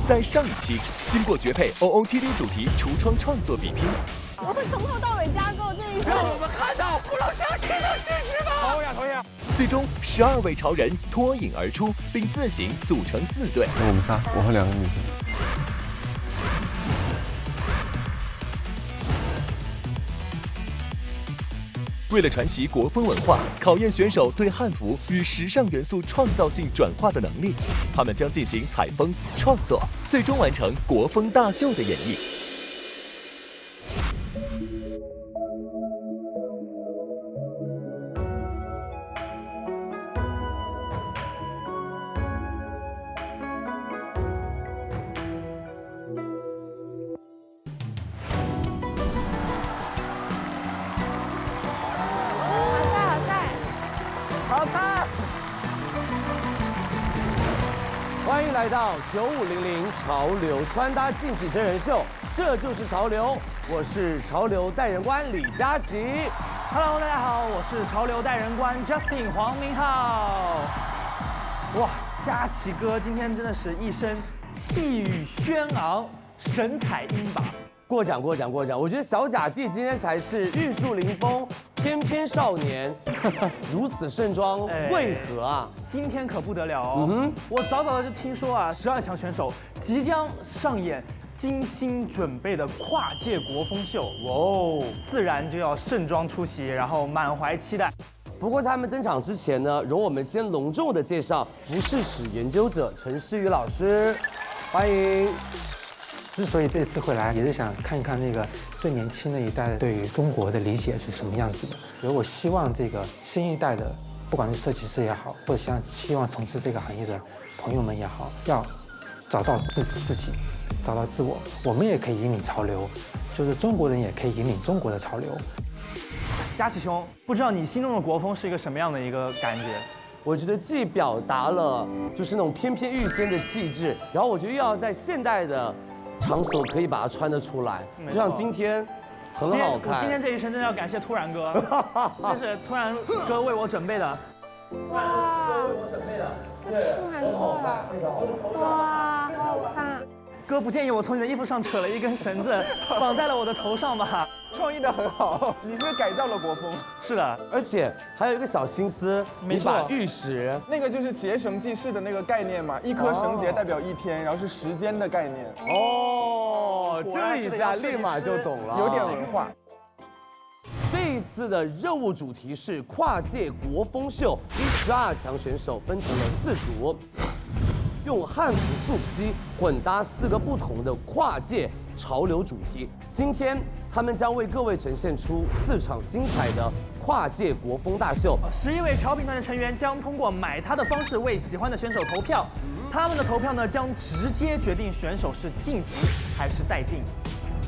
在上一期，经过绝配 OOTD 主题橱窗创作比拼，我会从头到尾加购这一首。让我们看到不能相信的事实吧！投呀！最终12位潮人脱颖而出，并自行组成4队。我们仨，我和2个女生。为了传习国风文化，考验选手对汉服与时尚元素创造性转化的能力，他们将进行采风创作，最终完成国风大秀的演绎。好看！欢迎来到9500潮流穿搭竞技真人秀，这就是潮流。我是潮流代言官李佳琦。Hello， 大家好，我是潮流代言官 Justin 黄明昊。哇，佳琦哥今天真的是一身气宇轩昂，神采英拔。过奖！我觉得小贾弟今天才是玉树临风，翩翩少年，如此盛装，为何啊？今天可不得了哦！我早早的就听说啊，12强选手即将上演精心准备的跨界国风秀，哇哦，自然就要盛装出席，然后满怀期待。不过在他们登场之前呢，容我们先隆重的介绍服饰史研究者陈诗雨老师，欢迎。之所以这次会来，也是想看一看那个最年轻的一代对于中国的理解是什么样子的。所以我希望这个新一代的，不管是设计师也好，或者希望从事这个行业的朋友们也好，要找到自己，找到自我。我们也可以引领潮流，就是中国人也可以引领中国的潮流。佳琦兄，不知道你心中的国风是一个什么样的一个感觉？我觉得既表达了就是那种翩翩欲仙的气质，然后我觉得又要在现代的场所可以把它穿得出来，就像今天很好看。我今天这一身真的要感谢突然哥，这是突然哥为我准备的。哇，突然哥啊！哇，好好看。哥不介意我从你的衣服上扯了一根绳子，绑在了我的头上吧？创意的很好，你是改造了国风。是的，而且还有一个小心思，你把玉石那个就是结绳记事的那个概念嘛，一颗绳结代表1天，然后是时间的概念。哦，这一下立马就懂了，有点文化。这一次的任务主题是跨界国风秀，以12强选手分成了4组，用汉服素披混搭4个不同的跨界潮流主题。今天他们将为各位呈现出4场精彩的跨界国风大秀。11位潮品团的成员将通过买它的方式为喜欢的选手投票，他们的投票呢将直接决定选手是晋级还是待定。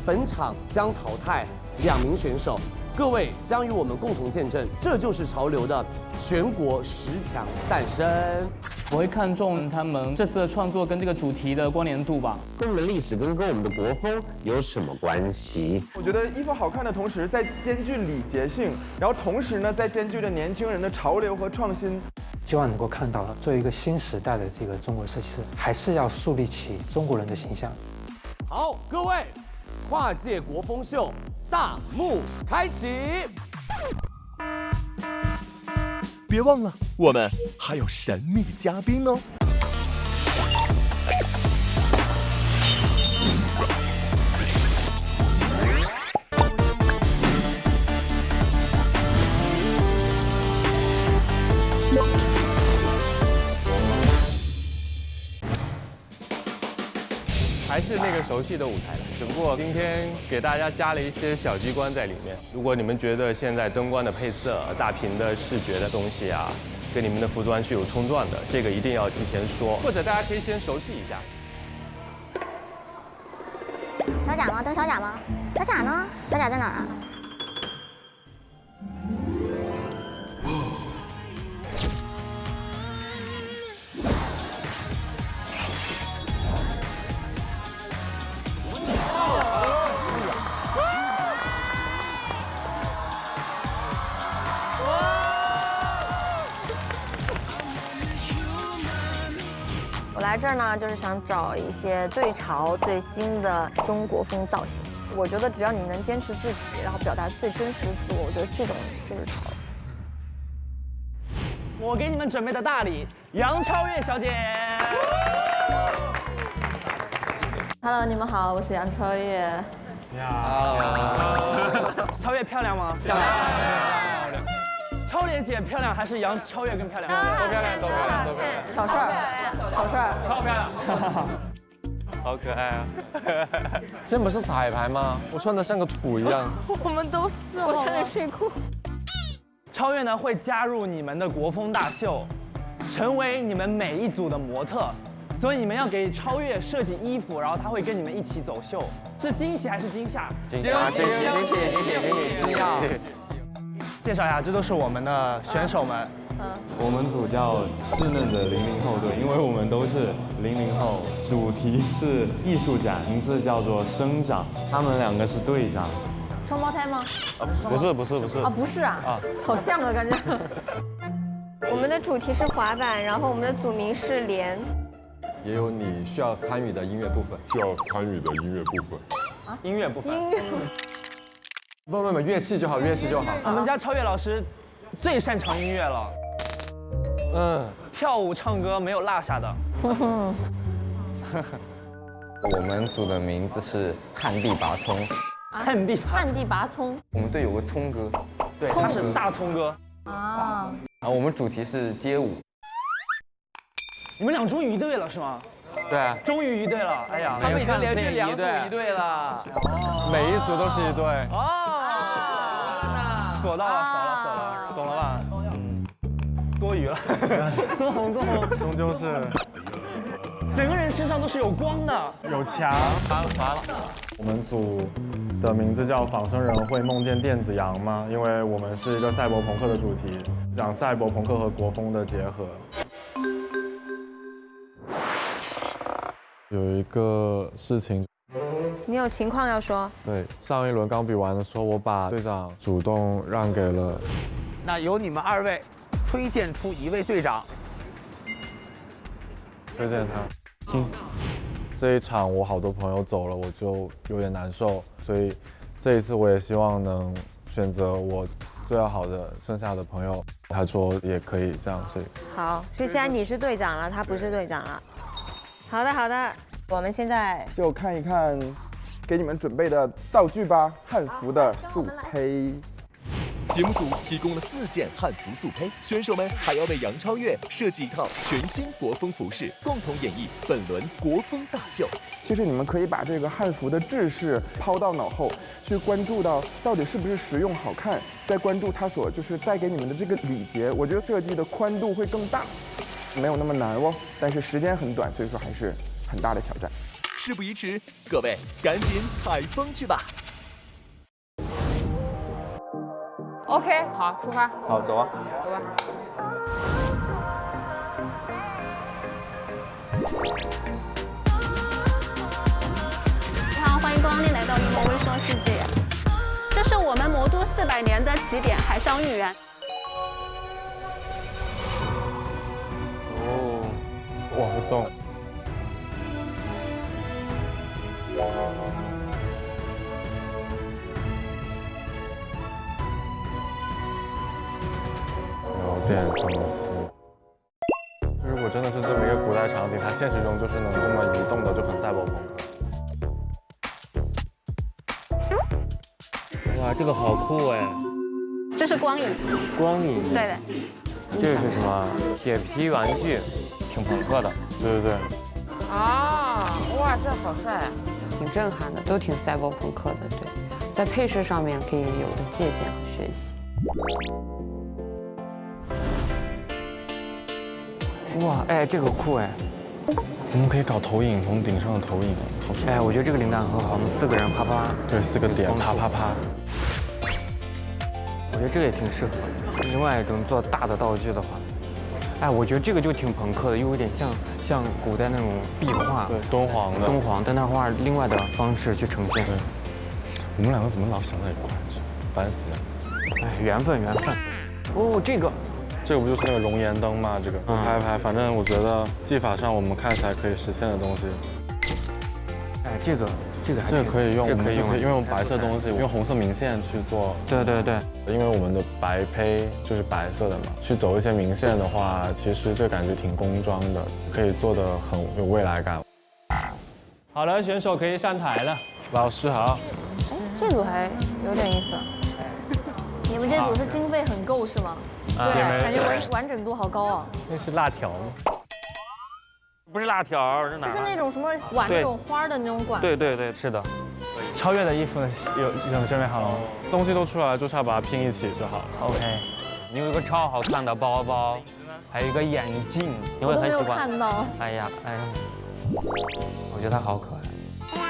本场将淘汰2名选手。各位将与我们共同见证，这就是潮流的全国10强诞生。我会看重他们这次的创作跟这个主题的关联度吧。跟我们的历史跟我们的国风有什么关系？我觉得衣服好看的同时，在兼具礼节性，然后同时呢，在兼具着年轻人的潮流和创新。希望能够看到作为一个新时代的这个中国设计师，还是要树立起中国人的形象。好，各位，跨界国风秀大幕开启！别忘了，我们还有神秘嘉宾哦。还是那个熟悉的舞台，只不过今天给大家加了一些小机关在里面。如果你们觉得现在灯光的配色、大屏的视觉的东西啊，跟你们的服装是有冲撞的，这个一定要提前说，或者大家可以先熟悉一下。小贾吗？等小贾吗？小贾呢？小贾在哪儿啊？这儿呢，就是想找一些最潮、最新的中国风造型。我觉得只要你能坚持自己，然后表达最真实的自我，我觉得这种就是潮。我给你们准备的大礼，杨超越小姐。Hello， 你们好，我是杨超越。超越漂亮吗？漂亮。超越姐漂亮还是杨超越更漂亮？都漂亮，都漂亮，都漂亮。小帅，小帅，超漂亮。好可爱啊！今天不是彩排吗？我穿的像个土一样。我们都是，我穿的睡裤。超越呢会加入你们的国风大秀，成为你们每一组的模特，所以你们要给超越设计衣服，然后他会跟你们一起走秀，是惊喜还是惊吓？惊喜！介绍一下，这都是我们的选手们。我们组叫稚嫩的00后队，因为我们都是00后。主题是艺术展，名字叫做生长。他们2个是队长。双胞胎吗？不是。啊，不是啊，好像啊，感觉。我们的主题是滑板，然后我们的组名是连。也有你需要参与的音乐部分。音乐部分。不，乐器就好，乐器就好。我们家超越老师最擅长音乐了。跳舞唱歌没有落下的。我们组的名字是旱地拔葱。旱地拔葱。我们队有个葱哥，对，他是大葱哥。啊。然后我们主题是街舞。你们俩终于一队了是吗？对啊，终于一队了。哎呀，他们已经连续2组一队了。每一组都是一队。锁到了，懂了吧？多余了。棕红，终究是。整个人身上都是有光的，有墙。罚了。我们组的名字叫仿生人会梦见电子羊吗？因为我们是一个赛博朋克的主题，讲赛博朋克和国风的结合。有一个事情。你有情况要说？对，上一轮刚比完的时候，我把队长主动让给了。那由你们2位推荐出1位队长。推荐他。行。这一场我好多朋友走了，我就有点难受，所以这一次我也希望能选择我最要好的剩下的朋友。他说也可以这样，所以。好，所以现在你是队长了，他不是队长了。好的，我们现在就看一看给你们准备的道具吧，汉服的速胚。节目组提供了4件汉服速胚，选手们还要为杨超越设计一套全新国风服饰，共同演绎本轮国风大秀。其实你们可以把这个汉服的制式抛到脑后，去关注到底是不是实用好看，再关注它所就是带给你们的这个礼节。我觉得设计的宽度会更大，没有那么难哦，但是时间很短，所以说还是很大的挑战。事不宜迟，各位赶紧采风去吧。OK， 好，出发。好，走啊。走吧。你好，欢迎光临来到云梦微说世界。这是我们魔都400年的起点——海上豫园。哇，会动。有点东西。如果真的是这么一个古代场景，它现实中就是能这么移动的，就很赛博朋克。哇，这个好酷哎！这是光影。光影。对的。这是什么？铁皮玩具，挺朋克的。对。啊，哇，这好帅啊！挺震撼的，都挺赛博朋克的。对，在配饰上面可以有的借鉴和学习。哇，哎，这个酷哎！我们可以搞投影，从顶上的投影，好帅！哎，我觉得这个灵感很好，我们4个人啪啪。对，4个点啪啪啪。我觉得这个也挺适合。另外一种做大的道具的话，哎，我觉得这个就挺朋克的，又有点像古代那种壁画，对，敦煌的。敦煌，但它画另外的方式去呈现。对。我们2个怎么老想在一块？烦死了！哎，缘分。哦，这这个不就是那个熔岩灯嘛？这个拍，反正我觉得技法上我们看起来可以实现的东西。哎，这个可以用，我们可以用白色东西，用红色明线去做。对，因为我们的白胚就是白色的嘛，去走一些明线的话，其实这感觉挺工装的，可以做得很有未来感。好了，选手可以上台了。老师好。哎，这组还有点意思。你们这组是经费很够是吗？对，感觉完整度好高啊。那是辣条吗？不是辣条，是哪？就是那种什么碗那种花的那种管。对，是的。超越的衣服有准备好了吗？东西都出来了，就差把它拼一起就好了。OK。你有一个超好看的包包，还有一个眼镜，你会很喜欢。我都没有看到。哎呀，我觉得她好可爱，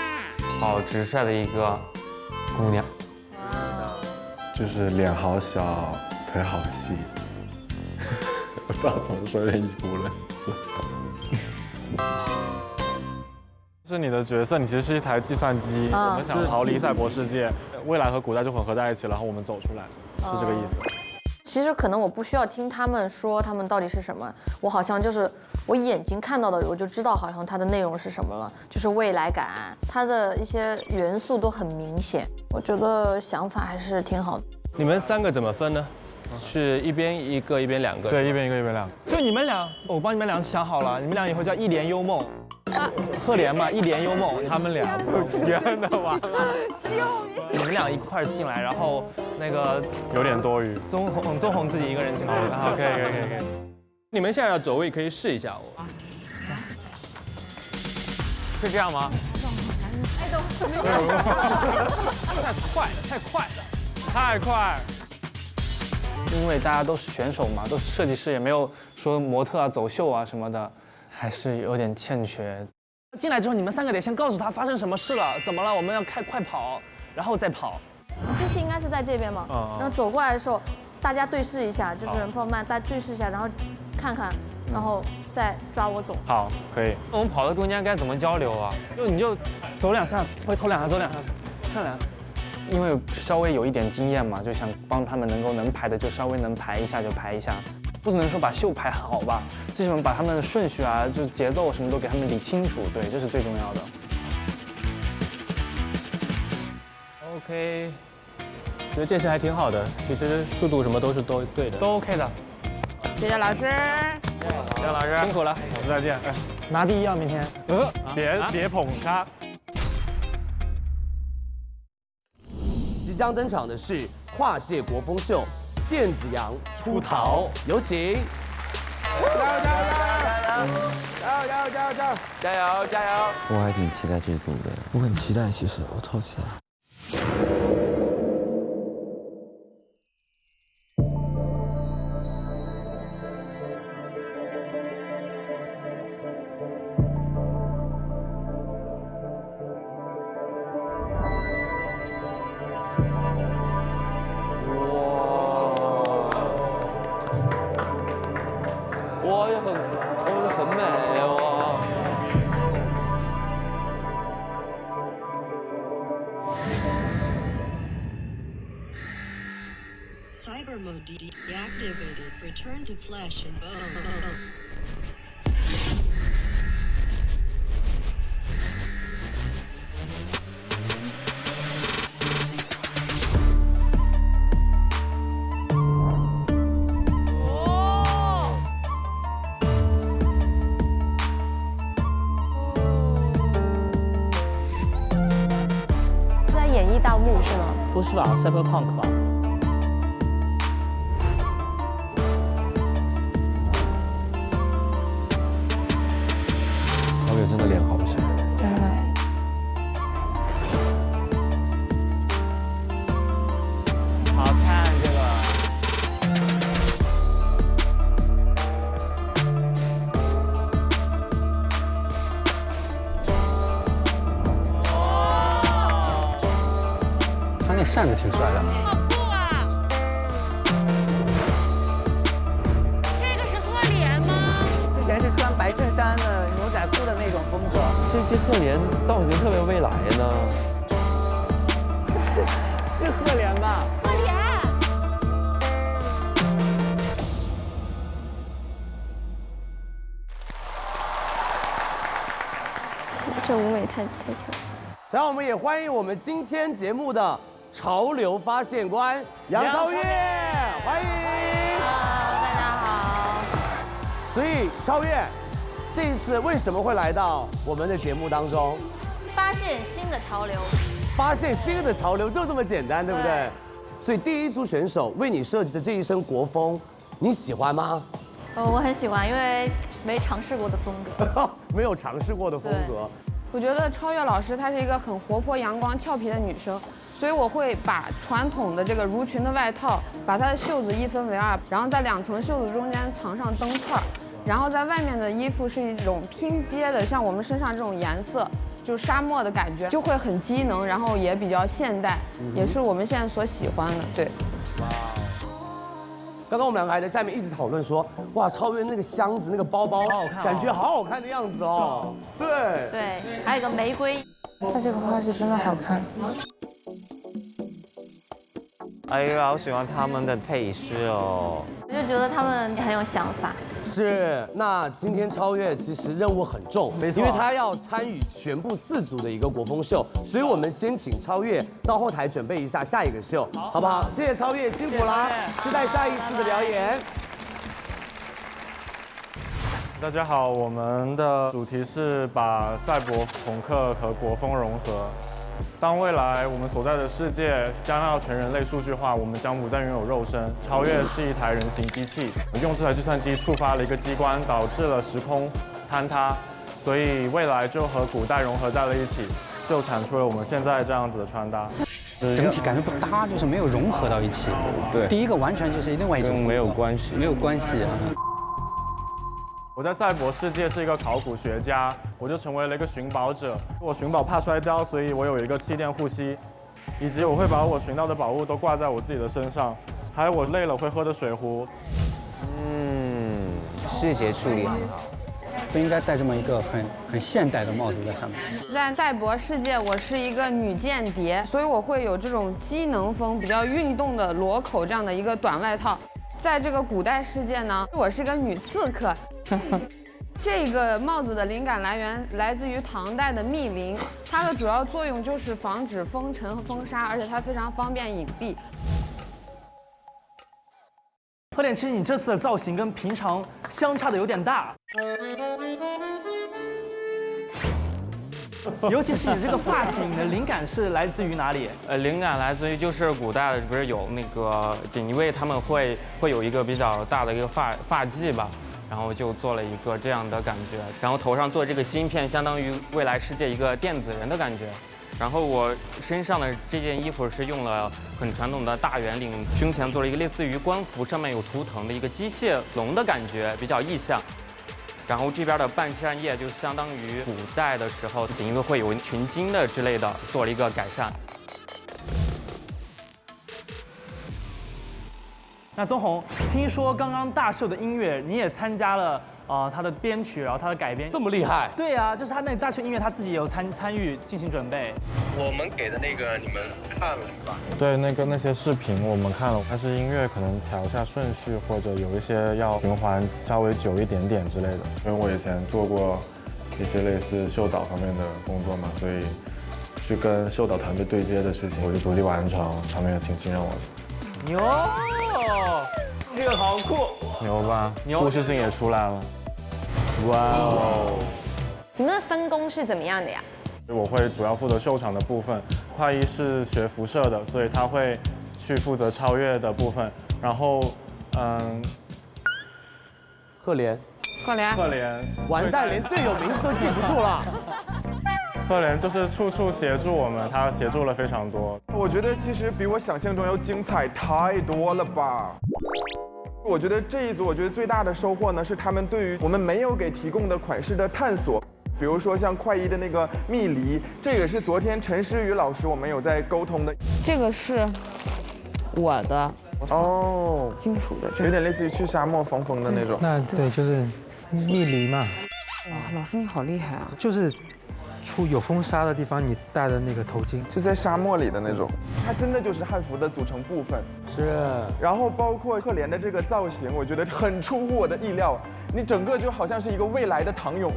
好直率的一个姑娘。就是脸好小，腿好细。不知道怎么说，有点语无伦次。是你的角色，你其实是一台计算机，我们想逃离赛博世界，未来和古代就混合在一起，然后我们走出来，是这个意思。其实可能我不需要听他们说他们到底是什么，我好像就是我眼睛看到的，我就知道好像它的内容是什么了，就是未来感，它的一些元素都很明显。我觉得想法还是挺好的。你们3个怎么分呢？是一边一个，一边2个？对，一边一个，一边2个。就你们俩，我帮你们俩想好了，你们俩以后叫一帘幽梦。赫连嘛，一帘幽梦，他们俩天的完了，救命！你们俩一块儿进来，然后那个有点多余，宗红自己一个人进来，好，可以。你们现在要走位可以试一下我。是这样吗？太快！因为大家都是选手嘛，都是设计师，也没有说模特啊、走秀啊什么的，还是有点欠缺。进来之后，你们3个得先告诉他发生什么事了，怎么了，我们要快跑，然后再跑。这期应该是在这边嘛，然后走过来的时候，大家对视一下，就是放慢，大家对视一下，然后看看，然后再抓我走。好，可以。我们跑的中间该怎么交流啊？你就走2下，回头2下，走2下，看2下。因为稍微有一点经验嘛，就想帮他们能排的就稍微能排一下就排一下，不能说把秀排好吧，最起码把他们的顺序啊，就节奏什么都给他们理清楚，对，这是最重要的。OK， 觉得这次还挺好的，其实速度什么都是对的，都 OK 的。谢谢老师，谢谢老师，辛苦了，老师再见。拿第一啊，明天。别捧他。即将登场的是跨界国风秀，电子羊出逃，有请！加油！我还挺期待这组的，我很期待，其实我超期待。很美哇！ Cyber mode deactivated. Return to flesh and bone.《不是吧 ？Cyberpunk 吧？小野真的脸好小，真的。好看这个。 那扇子挺帅的。好酷啊！这个是赫连吗？之前是穿白衬衫的牛仔裤的那种风格。这些赫连倒觉得特别未来呢。是赫连吧？赫连。是舞美太强。然后我们也欢迎我们今天节目的潮流发现官杨超越，欢迎。大家好。所以超越，这一次为什么会来到我们的节目当中？发现新的潮流。发现新的潮流就这么简单，对不对？所以第一组选手为你设计的这一身国风，你喜欢吗？我很喜欢，因为没尝试过的风格。没有尝试过的风格。我觉得超越老师她是一个很活泼、阳光、俏皮的女生，所以我会把传统的这个襦裙的外套，把它的袖子一分为二，然后在2层袖子中间藏上灯串，然后在外面的衣服是一种拼接的，像我们身上这种颜色，就是沙漠的感觉，就会很机能，然后也比较现代，也是我们现在所喜欢的。对。刚刚我们两个还在下面一直讨论说，哇，超越那个箱子、那个包包，感觉好好看的样子哦。对对，还有个玫瑰，它这个花是真的好看。哎呀，好喜欢他们的配饰哦。我就觉得他们很有想法。是，那今天超越其实任务很重，没错，因为他要参与全部4组的一个国风秀，所以我们先请超越到后台准备一下下一个秀，好不好？谢谢超越，辛苦啦，期待下一次的表演。大家好，我们的主题是把赛博朋克和国风融合。当未来我们所在的世界将要全人类数据化，我们将不再拥有肉身。超越是一台人形机器，用这台计算机触发了一个机关，导致了时空坍塌，所以未来就和古代融合在了一起，就产出了我们现在这样子的穿搭。整体感觉不搭，就是没有融合到一起。对，第一个完全就是另外一种没有关系，没有关系啊。我在赛博世界是一个考古学家，我就成为了一个寻宝者。我寻宝怕摔跤，所以我有一个气垫护膝，以及我会把我寻到的宝物都挂在我自己的身上，还有我累了会喝的水壶。视觉处理很好，不应该戴这么一个很现代的帽子在上面。在赛博世界，我是一个女间谍，所以我会有这种机能风、比较运动的裸口这样的一个短外套。在这个古代世界呢，我是一个女刺客。这个帽子的灵感来源来自于唐代的密林，它的主要作用就是防止风尘和风沙，而且它非常方便隐蔽。贺典，其实你这次的造型跟平常相差的有点大，尤其是你这个发型，你的灵感是来自于哪里？灵感来自于就是古代不是有那个锦衣卫，他们会有一个比较大的一个发髻吧。然后就做了一个这样的感觉，然后头上做这个芯片，相当于未来世界一个电子人的感觉。然后我身上的这件衣服是用了很传统的大圆领，胸前做了一个类似于官服，上面有图腾的一个机械龙的感觉，比较意象。然后这边的半扇叶就相当于古代的时候锦衣卫会有群金的之类的，做了一个改善。那宗弘，听说刚刚大秀的音乐你也参加了，他的编曲，然后他的改编，这么厉害？对啊，就是他那大秀音乐他自己也有参与进行准备。我们给的那个你们看了是吧？对，那些视频我们看了，但是音乐可能调一下顺序，或者有一些要循环稍微久一点点之类的。因为我以前做过一些类似秀导方面的工作嘛，所以去跟秀导团队对接的事情，我就独立完成，他们也挺信任我的。牛，这个好酷，牛吧？故事性也出来了。哇哦！你们的分工是怎么样的呀？我会主要负责秀场的部分，快一是学辐射的，所以他会去负责超越的部分。然后，赫连，完蛋，连队友名字都记不住了。赫连就是处处协助我们，他协助了非常多。我觉得其实比我想象中要精彩太多了吧。我觉得这一组，最大的收获呢是他们对于我们没有给提供的款式的探索，比如说像快一的那个蜜梨，这个是昨天陈诗雨老师我们有在沟通的。这个是我的哦，金属的，有点类似于去沙漠防风的那种。那对，就是蜜梨嘛。哇，老师你好厉害啊！就是出有风沙的地方，你戴的那个头巾，就在沙漠里的那种。它真的就是汉服的组成部分。是。然后包括赫连的这个造型，我觉得很出乎我的意料。你整个就好像是一个未来的唐俑。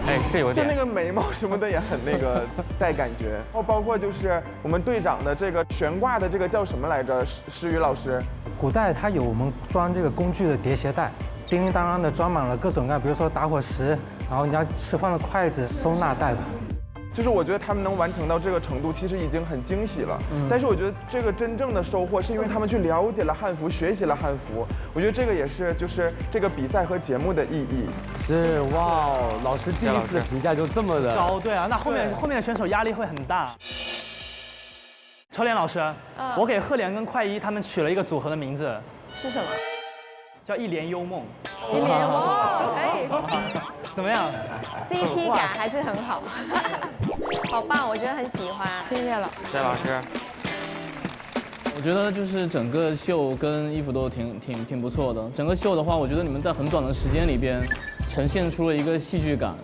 哎，是有点。就那个眉毛什么的也很那个带感觉。然后包括就是我们队长的这个悬挂的这个叫什么来着？诗雨老师。古代它有我们装这个工具的叠鞋带，叮叮当当的装满了各种各样，比如说打火石，然后人家吃饭的筷子、收纳袋吧。就是我觉得他们能完成到这个程度，其实已经很惊喜了。但是我觉得这个真正的收获是因为他们去了解了汉服，学习了汉服。我觉得这个也是就是这个比赛和节目的意义。是哇哦，老师第一次评价就这么的高，对啊，那后面的选手压力会很大。超莲老师，我给赫连跟快一他们取了一个组合的名字，是什么？叫一帘幽梦。一帘哇，可以。怎么样 ？CP 感还是很好，好棒，我觉得很喜欢。谢谢了，谢谢老师。我觉得就是整个秀跟衣服都挺不错的。整个秀的话，我觉得你们在很短的时间里边呈现出了一个戏剧感。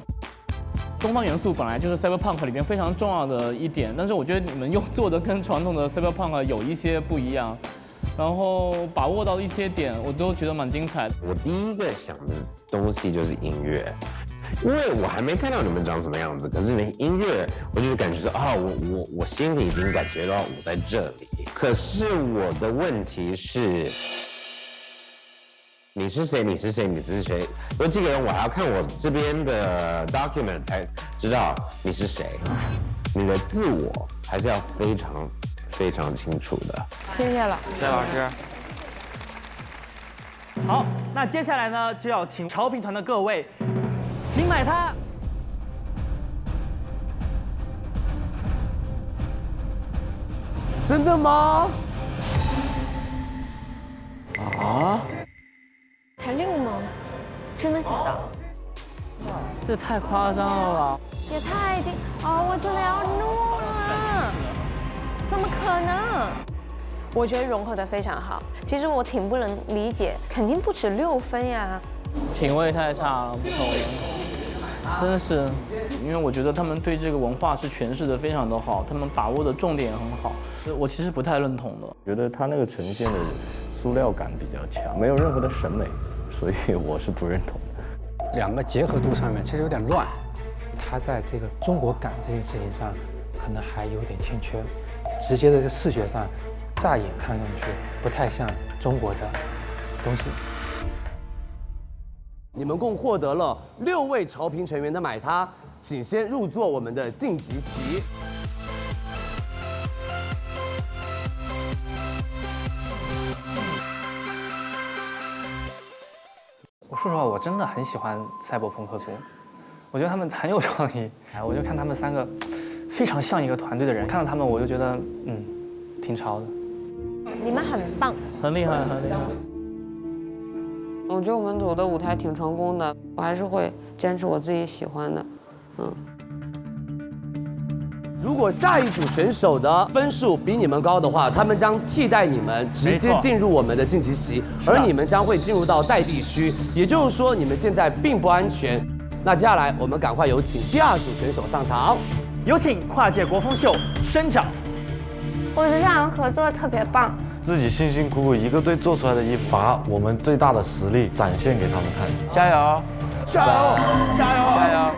东方元素本来就是 Cyberpunk 里边非常重要的一点，但是我觉得你们又做的跟传统的 Cyberpunk 有一些不一样。然后把握到一些点，我都觉得蛮精彩的。我第一个想的东西就是音乐，因为我还没看到你们长什么样子，可是那音乐，我就是感觉说啊，我心里已经感觉到我在这里。可是我的问题是，你是谁？你是谁？你是谁？有几个人我还要看我这边的 document 才知道你是谁。你的自我还是要非常清楚的。谢谢了，谢谢老师。好，那接下来呢，就要请潮品团的各位，请买它。真的吗？啊？才6吗？真的假的？这太夸张了吧！也太低哦！我真的要怒了，怎么可能？我觉得融合的非常好。其实我挺不能理解，肯定不止6分呀。品味太差了，不同人，真的是，因为我觉得他们对这个文化是诠释的非常的好，他们把握的重点很好。我其实不太认同的，觉得他那个呈现的塑料感比较强，没有任何的审美，所以我是不认同的。两个结合度上面其实有点乱，他在这个中国感这件事情上可能还有点欠缺，直接的这视觉上，乍眼看上去不太像中国的东西。你们共获得了6位潮评成员的买它，请先入座我们的晋级席。我说实话，我真的很喜欢赛博朋克族，我觉得他们很有创意。哎，我就看他们3个非常像一个团队的人，看到他们我就觉得挺潮的。你们很棒，很厉害，很厉害。我觉得我们组的舞台挺成功的，我还是会坚持我自己喜欢的，如果下一组选手的分数比你们高的话，他们将替代你们直接进入我们的晋级席，而你们将会进入到待地区，也就是说你们现在并不安全。那接下来我们赶快有请第2组选手上场，有请跨界国风秀生长。我觉得这样合作特别棒。自己辛辛苦苦一个队做出来的衣服，把我们最大的实力展现给他们看。加油！加油！加油！加油！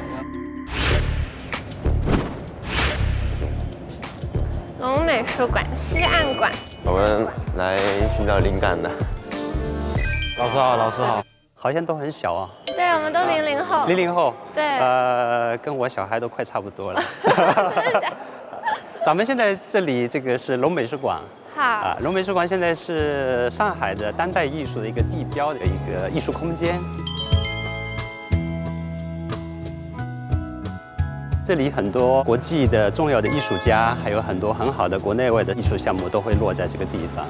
龙美术馆西岸馆，我们来寻找灵感的。老师好，老师好。好像都很小啊。对，我们都00后。00后。对。跟我小孩都快差不多了。咱们现在这里这个是龙美术馆。好。龙美术馆现在是上海的当代艺术的一个地标的一个艺术空间。这里很多国际的重要的艺术家，还有很多很好的国内外的艺术项目都会落在这个地方。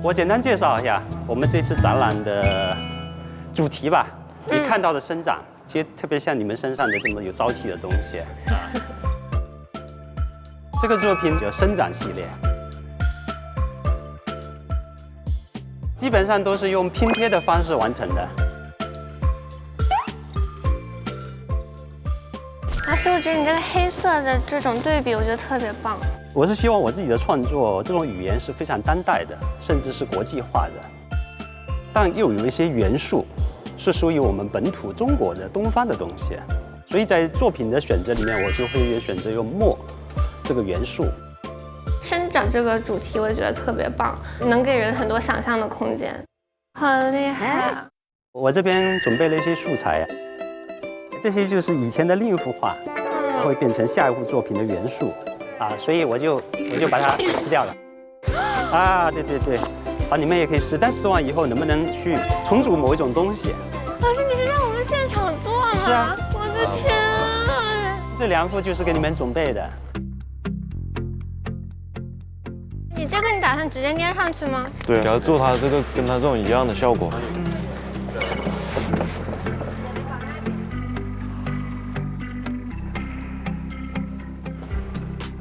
我简单介绍一下我们这次展览的主题吧。你看到的生长，其实特别像你们身上的这么有朝气的东西。这个作品叫生长系列，基本上都是用拼贴的方式完成的。老师，我觉得你这个黑色的这种对比，我觉得特别棒。我是希望我自己的创作，这种语言是非常当代的，甚至是国际化的，但又有一些元素是属于我们本土中国的东方的东西，所以在作品的选择里面，我就会选择用墨这个元素。生长这个主题我觉得特别棒，能给人很多想象的空间，好厉害啊！我这边准备了一些素材，这些就是以前的另一幅画，会变成下一幅作品的元素啊，所以我就把它撕掉了。啊，对对对，好，你们也可以试，但试完以后能不能去重组某一种东西？老师，你是让我们现场做吗？是啊，我的天啊！这2幅就是给你们准备的。你这个你打算直接粘上去吗？对，要做它这个跟它这种一样的效果。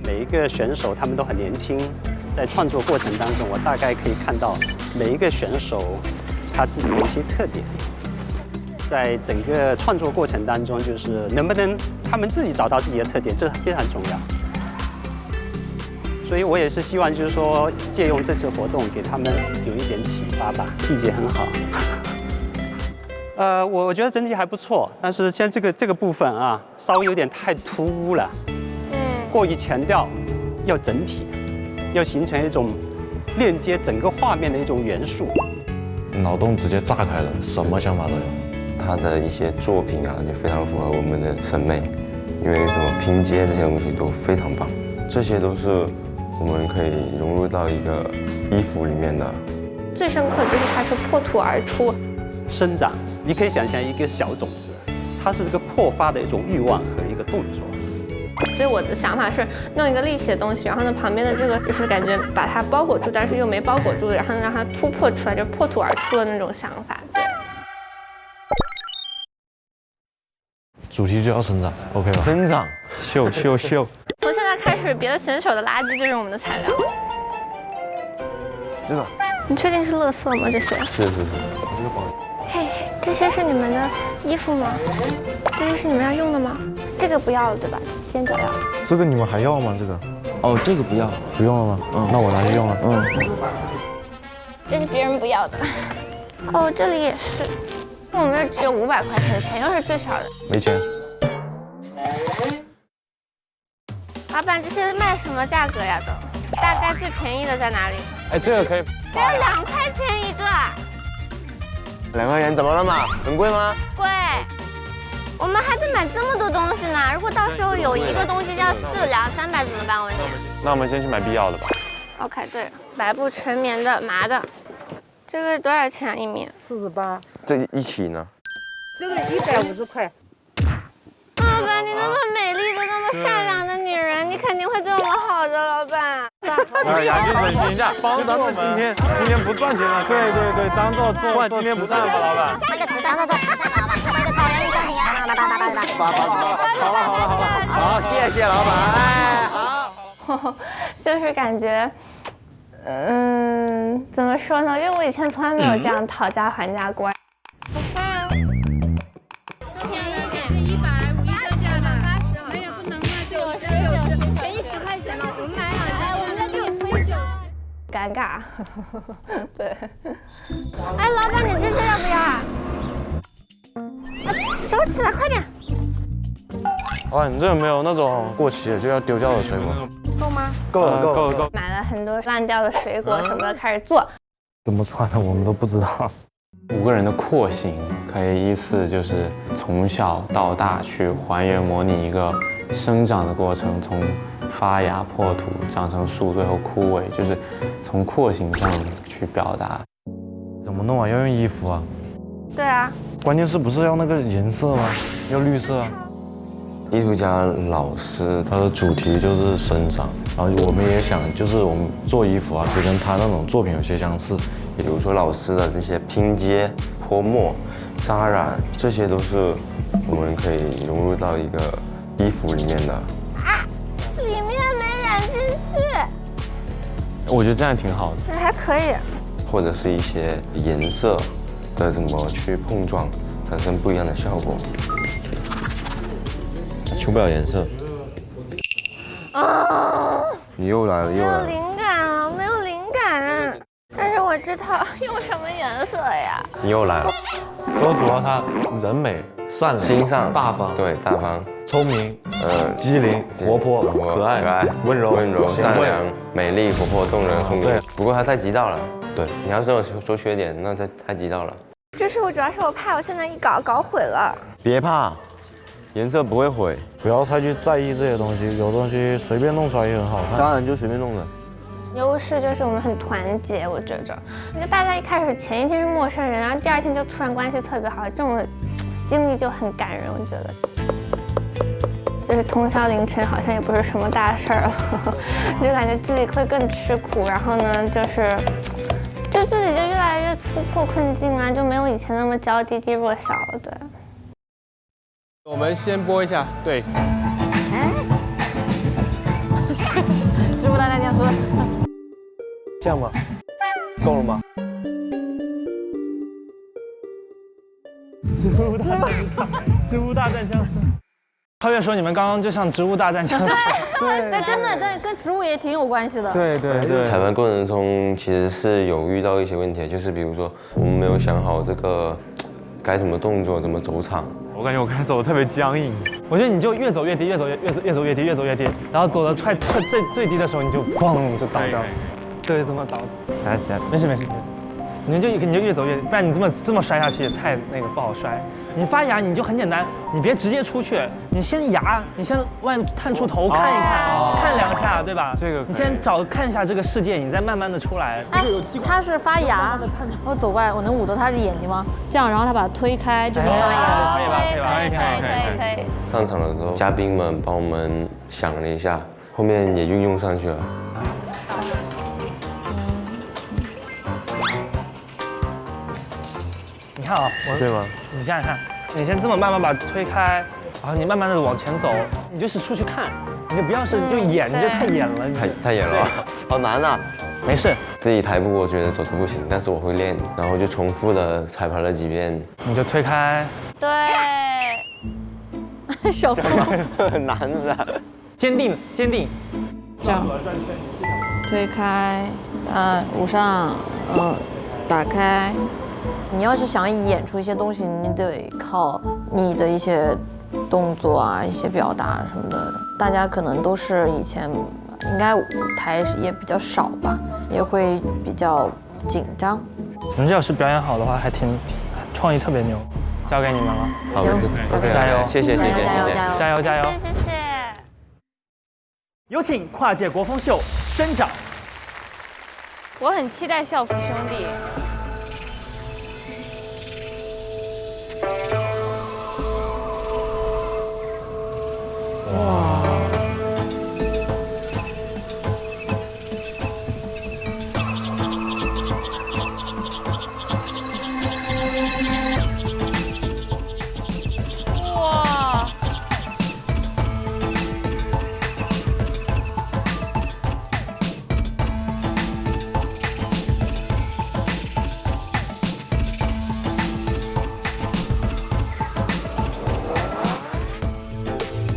每一个选手他们都很年轻，在创作过程当中，我大概可以看到每一个选手他自己的一些特点。在整个创作过程当中，就是能不能他们自己找到自己的特点，这非常重要。所以我也是希望，就是说借用这次活动，给他们有一点启发吧。细节很好。我觉得整体还不错，但是像这个部分啊，稍微有点太突兀了。过于强调要整体，要形成一种链接整个画面的一种元素。脑洞直接炸开了，什么想法都有。他的一些作品啊，就非常符合我们的审美，因为什么拼接这些东西都非常棒，这些都是我们可以融入到一个衣服里面的。最深刻就是它是破土而出，生长。你可以想象一个小种子，它是这个破发的一种欲望和一个动作。所以我的想法是弄一个立体的东西，然后呢旁边的这个就是感觉把它包裹住，但是又没包裹住，然后呢让它突破出来，就是破土而出的那种想法。主题就要生长 ，OK 吧？生长，秀秀秀。从现在开始，别的选手的垃圾就是我们的材料。这个，你确定是垃圾吗？这些？是。嘿，这些是你们的衣服吗？这些是你们要用的吗？这个不要了，对吧？先走了。这个你们还要吗？这个？哦，这个不要，不用了吗？那我拿去用了。这是别人不要的。哦，这里也是。我们这只有500块钱，钱又是最少的。没钱。老板，这些卖什么价格呀？都大概最便宜的在哪里？哎，这个可以。只有2块钱一个。2块钱怎么了嘛？很贵吗？贵。我们还得买这么多东西呢，如果到时候有一个东西要200-300怎么办？我问你。那我们先去买必要的吧。OK， 对，白布纯棉的麻的，这个多少钱1米？48。这一起呢？这个150块。老板，你那么美丽的、那么善良的女人，你肯定会对我们好的，老板。哎呀，你忍心一下，帮咱们今天不赚钱了。对，当做换今天不赚吧，老板。换个词当做做慈善吧，老板，换个草原一商品啊。好，谢谢老板。好。就是感觉，怎么说呢？因为我以前从来没有这样讨价还价过。便宜一点是150一个价吧，80没有不能卖，90给你10块钱了，我们买好了，我们再给你推销。尴尬，对。哎，老板，你这些要不要啊？收起来，快点。哇，你这有没有那种过期了就要丢掉的水果？够吗？够了。买了很多烂掉的水果什么的，开始做。怎么穿的我们都不知道。5个人的廓形可以依次就是从小到大去还原模拟一个生长的过程，从发芽破土长成树，最后枯萎，就是从廓形上去表达。怎么弄啊？要用衣服啊？对啊。关键是不是要那个颜色吗？要绿色啊。艺术家老师他的主题就是生长，然后我们也想就是我们做衣服啊，就跟他那种作品有些相似。比如说老师的这些拼接、泼墨、扎染，这些都是我们可以融入到一个衣服里面的。里面没染进去。我觉得这样挺好的。还可以。或者是一些颜色的怎么去碰撞，产生不一样的效果。出不了颜色。你又来了，没有灵感了，没有灵感。但是我这套用什么颜色呀？你又来了。周主要他人美、善良、心上大方，对，大方、聪明、机灵、活泼、可爱、温柔、善良、美丽、活泼、动人、聪明。对，不过他太急躁了。对，你要是说缺点，那他太急躁了。就是主要是我怕我现在一搞毁了。别怕，颜色不会毁。不要太去在意这些东西，有东西随便弄出来也很好看。当然就随便弄的。优势就是我们很团结，我觉着，就大家一开始前一天是陌生人，然后第二天就突然关系特别好，这种经历就很感人，我觉得。就是通宵凌晨好像也不是什么大事儿了，就感觉自己会更吃苦，然后呢，就自己就越来越突破困境啊，就没有以前那么娇滴滴弱小了，对。我们先播一下，对。植物大战僵尸。这样吧，够了吗？植物大战僵尸。超越说你们刚刚就像植物大战僵尸。对，那真的，但跟植物也挺有关系的。对。彩排过程中其实是有遇到一些问题，就是比如说我们没有想好这个该怎么动作，怎么走场。我感觉我开始走特别僵硬。我觉得你就越走越低，越走越低，然后走的快最低的时候，你就咣就倒掉。对，这么倒。起来，没事。你就越走越，不然你这么摔下去也太不好摔。你发芽你就很简单，你别直接出去，你先外探出头看一看，看2下，对吧？这个你先看一下这个世界，你再慢慢的出来。哎，它是发芽，我走过来，我能捂到它的眼睛吗？这样，然后它把它推开，就是发芽。可以。上场的时候，嘉宾们帮我们想了一下，后面也运用上去了。你看啊，对吗？你想想看，你先这么慢慢把它推开，然后你慢慢的往前走，你就是出去看，你就不要是就演，你就太演了，太演了，好难啊！没事，这一台步我觉得走的不行，但是我会练，然后就重复的彩排了几遍。你就推开，对，小偷很难的，坚定，这样，推开，捂上，打开。你要是想演出一些东西，你得靠你的一些动作啊、一些表达什么的。大家可能都是以前应该舞台也比较少吧，也会比较紧张。你们这要是表演好的话，还挺创意特别牛，交给你们了。好，加油！谢谢，加油！谢谢。有请跨界国风秀宣长。我很期待校服兄弟。哇！哇！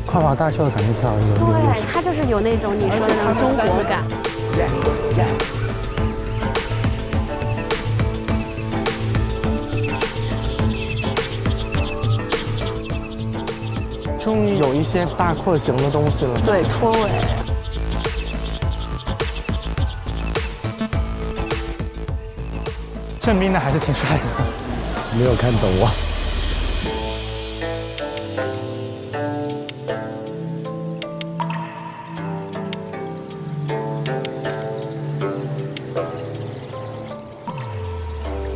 跨华大秀的感觉才有对，它就是有那种你说的那种中国感。终于有一些大廓形的东西了。对，拖尾。郑斌的还是挺帅的。没有看懂我。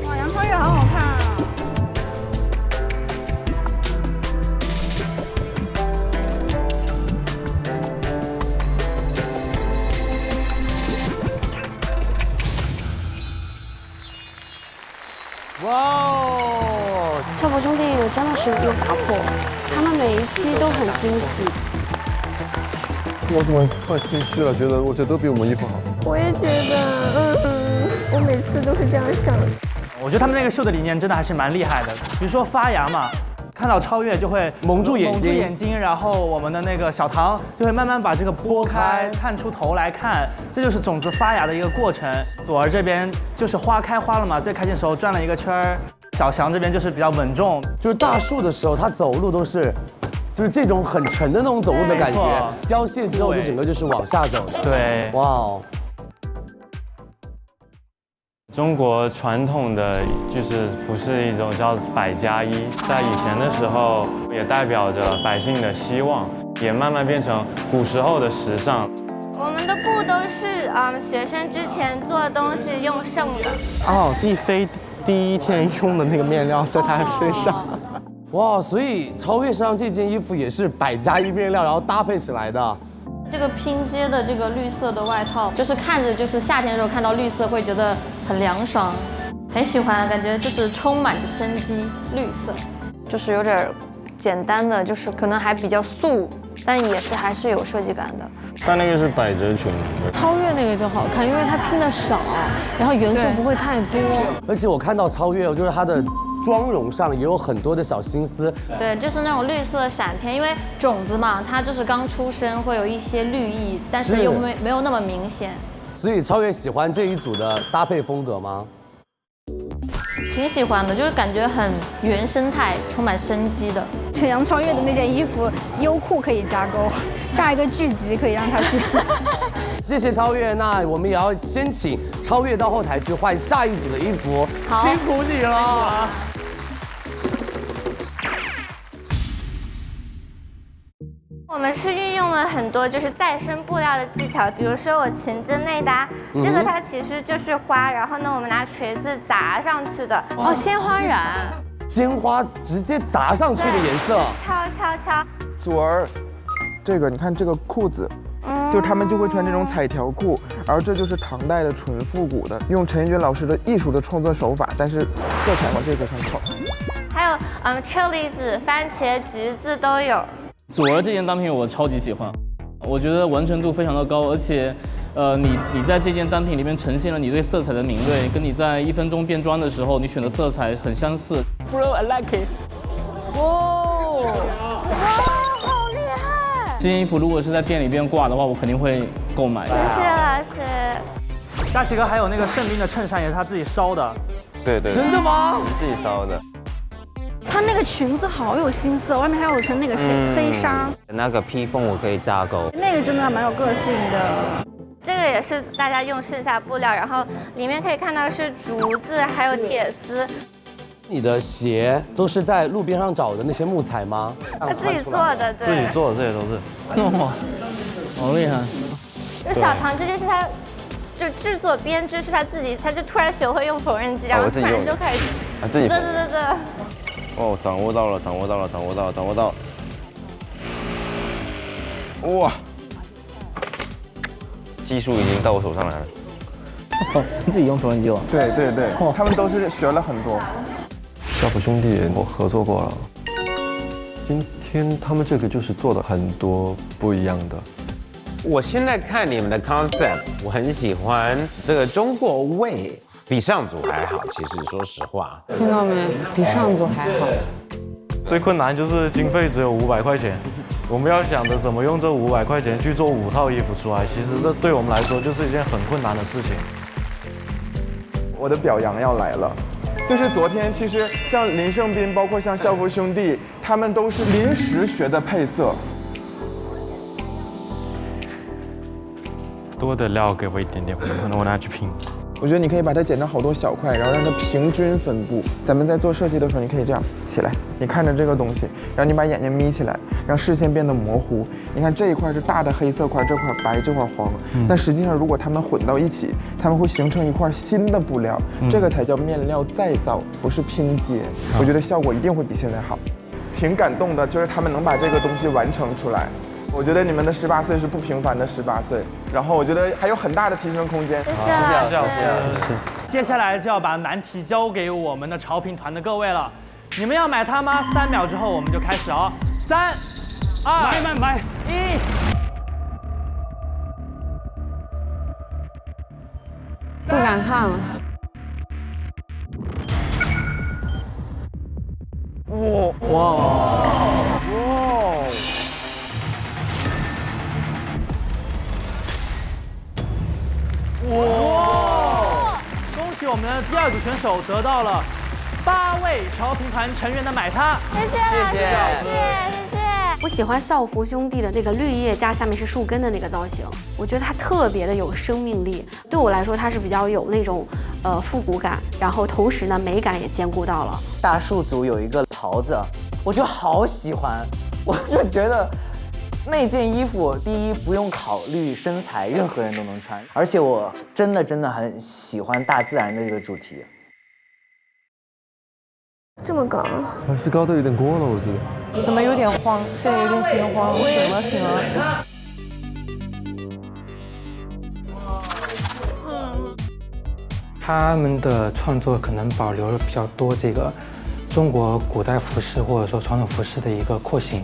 哇，杨超越好好看啊！哇哦！跳佛兄弟真的是有打破，他们每一期都很惊喜。我怎么突然心虚了？我觉得都比我们衣服好。我也觉得，我每次都是这样想。我觉得他们那个秀的理念真的还是蛮厉害的，比如说发芽嘛。看到超越就会蒙住眼睛，然后我们的那个小唐就会慢慢把这个拨开，探出头来看，这就是种子发芽的一个过程。左儿这边就是花开花了嘛，最开心的时候转了一个圈儿，小翔这边就是比较稳重，就是大树的时候，他走路都是，就是这种很沉的那种走路的感觉。凋谢之后就整个就是往下走的。对，哇哦。中国传统的就是服饰一种叫100+1，在以前的时候也代表着百姓的希望，也慢慢变成古时候的时尚。我们的布都是学生之前做的东西用剩的。哦，帝妃第一天用的那个面料在她身上。哇，所以超越身上这件衣服也是100+1面料，然后搭配起来的。这个拼接的这个绿色的外套，就是看着就是夏天的时候看到绿色会觉得很凉爽，很喜欢，感觉就是充满着生机。绿色，就是有点简单的，就是可能还比较素，但也是还是有设计感的。但那个是百褶裙。超越那个就好看，因为它拼的少，然后元素不会太多。而且我看到超越，就是它的妆容上也有很多的小心思。对，就是那种绿色闪片，因为种子嘛，它就是刚出生会有一些绿意，但是又没有那么明显。所以超越喜欢这一组的搭配风格吗？挺喜欢的，就是感觉很原生态，充满生机的。陈阳超越的那件衣服，优酷可以加购，下一个剧集可以让他去。谢谢超越，那我们也要先请超越到后台去换下一组的衣服，辛苦你了。我们是运用了很多就是再生布料的技巧，比如说我裙子内搭，这个它其实就是花，然后呢我们拿锤子砸上去的。哦，鲜花染，鲜花直接砸上去的颜色。敲。左儿，这个你看这个裤子。就是他们就会穿这种彩条裤，而这就是唐代的纯复古的，用陈奕迅老师的艺术的创作手法，但是色彩往这个上靠。还有车厘子、番茄、橘子都有。左儿这件单品我超级喜欢，我觉得完成度非常的高，而且，你在这件单品里面呈现了你对色彩的敏锐，跟你在1分钟变装的时候你选的色彩很相似。Bro, I like it。哇，好厉害！这件衣服如果是在店里边挂的话，我肯定会购买。谢谢老师。大齐哥还有那个圣兵的衬衫也是他自己烧的。对。真的吗？自己烧的。她那个裙子好有心思，外面还有层那个黑纱。那个披风我可以架构。那个真的蛮有个性的。这个也是大家用剩下布料，然后里面可以看到是竹子，还有铁丝。你的鞋都是在路边上找的那些木材吗？他自己做的，对。自己做的，这些都是。哇，好厉害！就小唐这件是他，就制作编织是他自己，他就突然学会用缝纫机，然后突然就开始。自己。对。哦，掌握到了。哇，技术已经到我手上来了。你自己用缝纫机了？对，他们都是学了很多。校服兄弟我合作过了，今天他们这个就是做的很多不一样的。我现在看你们的 concept， 我很喜欢这个中国味，比上组还好。其实说实话，听到没？比上组还好。最困难就是经费只有500块钱，我们要想着怎么用这500块钱去做5套衣服出来，其实这对我们来说就是一件很困难的事情。我的表扬要来了。就是昨天，其实像林胜斌，包括像校服兄弟，他们都是临时学的配色。多的料给我一点点，可能我拿去拼。我觉得你可以把它剪成好多小块，然后让它平均分布。咱们在做设计的时候，你可以这样起来，你看着这个东西，然后你把眼睛眯起来，让视线变得模糊。你看这一块是大的黑色块，这块白，这块黄。但实际上，如果它们混到一起，它们会形成一块新的布料，这个才叫面料再造，不是拼接。我觉得效果一定会比现在好。挺感动的，就是他们能把这个东西完成出来。我觉得你们的18岁是不平凡的18岁，然后我觉得还有很大的提升空间。谢谢老师。接下来就要把难题交给我们的潮品团的各位了，你们要买它吗？3秒之后我们就开始哦，3、2、买1。不敢看了。哇！恭喜我们的第2组选手得到了8位调频团成员的买它。谢谢。我喜欢校服兄弟的那个绿叶加下面是树根的那个造型，我觉得它特别的有生命力。对我来说，它是比较有那种复古感，然后同时呢美感也兼顾到了。大树组有一个袍子，我就好喜欢，我就觉得那件衣服第一不用考虑身材，任何人都能穿，而且我真的很喜欢大自然的这个主题。这么高，还是高的有点过了，我觉得。怎么有点慌？现在有点心慌。醒了。他们的创作可能保留了比较多这个中国古代服饰或者说传统服饰的一个廓形，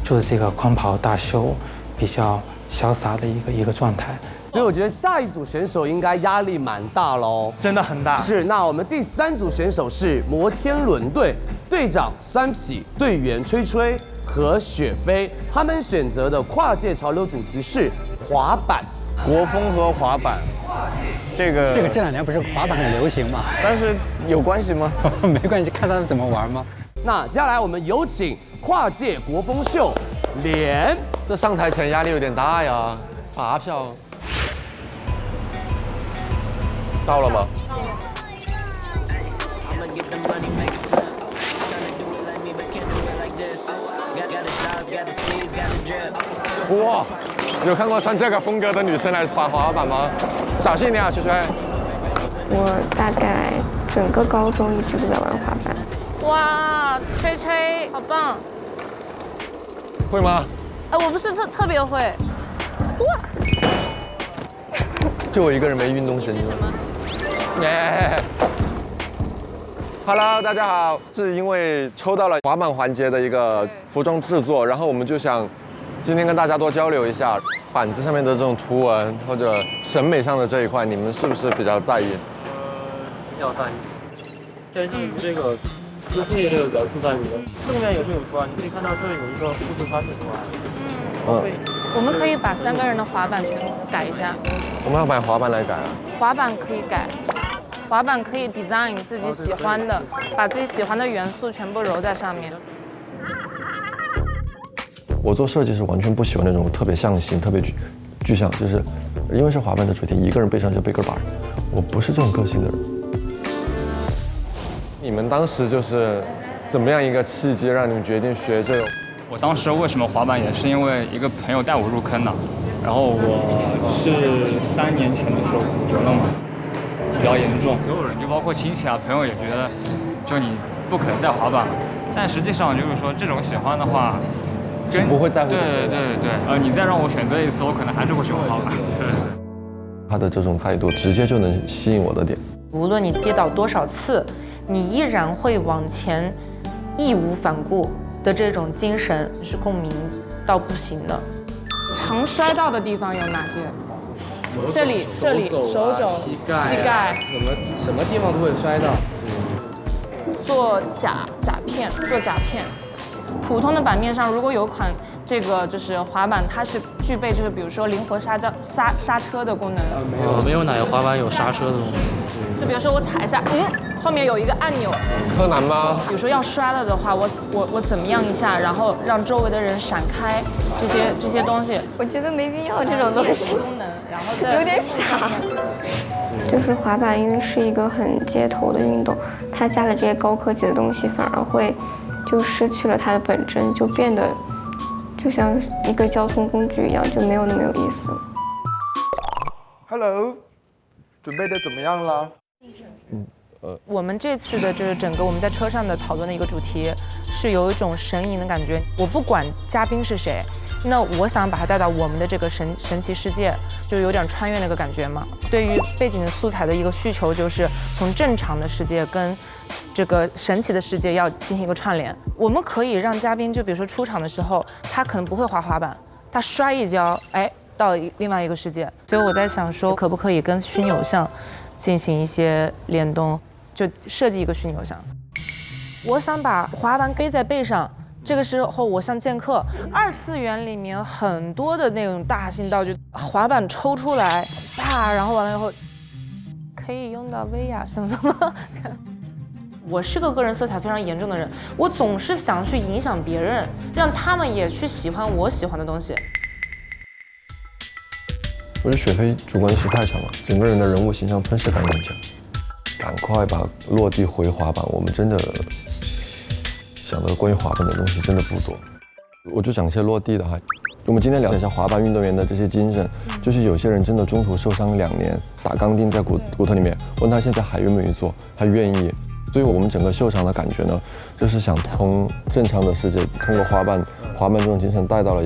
就是这个宽袍大袖，比较潇洒的一个状态。所以我觉得下一组选手应该压力蛮大喽，真的很大。是，那我们第3组选手是摩天轮队，队长酸痞，队员吹吹和雪飞，他们选择的跨界潮流主题是滑板。国风和滑板，这2年不是滑板很流行吗？但是有关系吗？没关系，看他们怎么玩吗？那接下来我们有请跨界国风秀脸。这上台前压力有点大呀，发票到了吗？哇，有看过穿这个风格的女生来滑板吗？小心点啊，吹吹。我大概整个高中一直都在玩滑板。哇，吹吹好棒！会吗？我不是特别会。哇！就我一个人没运动神经。耶！Hello， 大家好，是因为抽到了滑板环节的一个服装制作，然后我们就想今天跟大家多交流一下板子上面的这种图文或者审美上的这一块，你们是不是比较在意？比较在意。对，就这个字体这个描述在里面，正面也是有出来，你可以看到这里有一个复制它是出来。我们可以把3个人的滑板全改一下。我们要把滑板来改啊？滑板可以改。滑板可以 design 自己喜欢的，把自己喜欢的元素全部揉在上面。我做设计是完全不喜欢那种特别象形、特别具象，就是因为是滑板的主题，一个人背上就背个板，我不是这种个性的人。你们当时就是怎么样一个契机让你们决定学这个？我当时为什么滑板也是因为一个朋友带我入坑的，然后我是3年前的时候骨折了嘛。比较严重，所有人就包括亲戚啊、朋友也觉得，就你不可能再滑板了。但实际上就是说，这种喜欢的话，不会在乎。对，你再让我选择一次，我可能还是会选滑板。对。他的这种态度，直接就能吸引我的点。无论你跌倒多少次，你依然会往前，义无反顾的这种精神是共鸣到不行的。常摔到的地方有哪些？这里、手肘、膝盖，什么地方都会摔到。做甲片，普通的板面上如果有款这个就是滑板，它是具备就是比如说灵活刹车的功能。没有哪个滑板有刹车的东西。就比如说我踩一下，后面有一个按钮。柯南吗？比如说要摔了的话，我怎么样一下，然后让周围的人闪开，这些东西。我觉得没必要这种东西。功能，然后再有点傻。就是滑板，因为是一个很街头的运动，它加了这些高科技的东西，反而会就失去了它的本真，就变得就像一个交通工具一样，就没有那么有意思了。Hello， 准备的怎么样了？我们这次的就是整个我们在车上的讨论的一个主题，是有一种神隐的感觉。我不管嘉宾是谁，那我想把他带到我们的这个神奇世界，就有点穿越那个感觉嘛。对于背景的素材的一个需求，就是从正常的世界跟这个神奇的世界要进行一个串联。我们可以让嘉宾，就比如说出场的时候，他可能不会滑滑板，他摔一跤，到另外一个世界。所以我在想说，可不可以跟虚拟偶像进行一些联动，就设计一个虚拟偶像。我想把滑板背在背上，这个时候我像剑客，2次元里面很多的那种大型道具，滑板抽出来，啪，然后完了以后，可以用到威亚什么的吗？我是个个人色彩非常严重的人，我总是想去影响别人，让他们也去喜欢我喜欢的东西。我觉得雪飞主观意识太强了，整个人的人物形象吞噬感也很强。赶快把落地回滑板，我们真的想到关于滑板的东西真的不多。我就讲一些落地的哈。我们今天聊一下滑板运动员的这些精神，就是有些人真的中途受伤2年，打钢钉在骨头里面，问他现在还愿不愿意做，他愿意。所以我们整个秀场的感觉呢，就是想从正常的世界，通过滑板这种精神带到了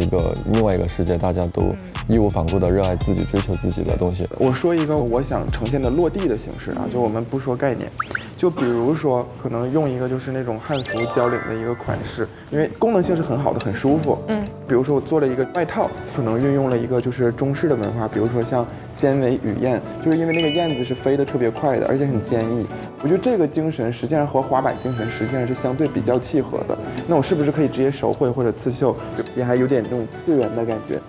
另外一个世界，大家都义无反顾地热爱自己、追求自己的东西。我说一个我想呈现的落地的形式啊，就我们不说概念，就比如说可能用一个就是那种汉服交领的一个款式，因为功能性是很好的，很舒服。比如说我做了一个外套，可能运用了一个就是中式的文化，比如说像尖尾羽燕，就是因为那个燕子是飞得特别快的，而且很坚毅。我觉得这个精神实际上和滑板精神实际上是相对比较契合的。那我是不是可以直接手绘或者刺绣，也还有点那种次元的感觉？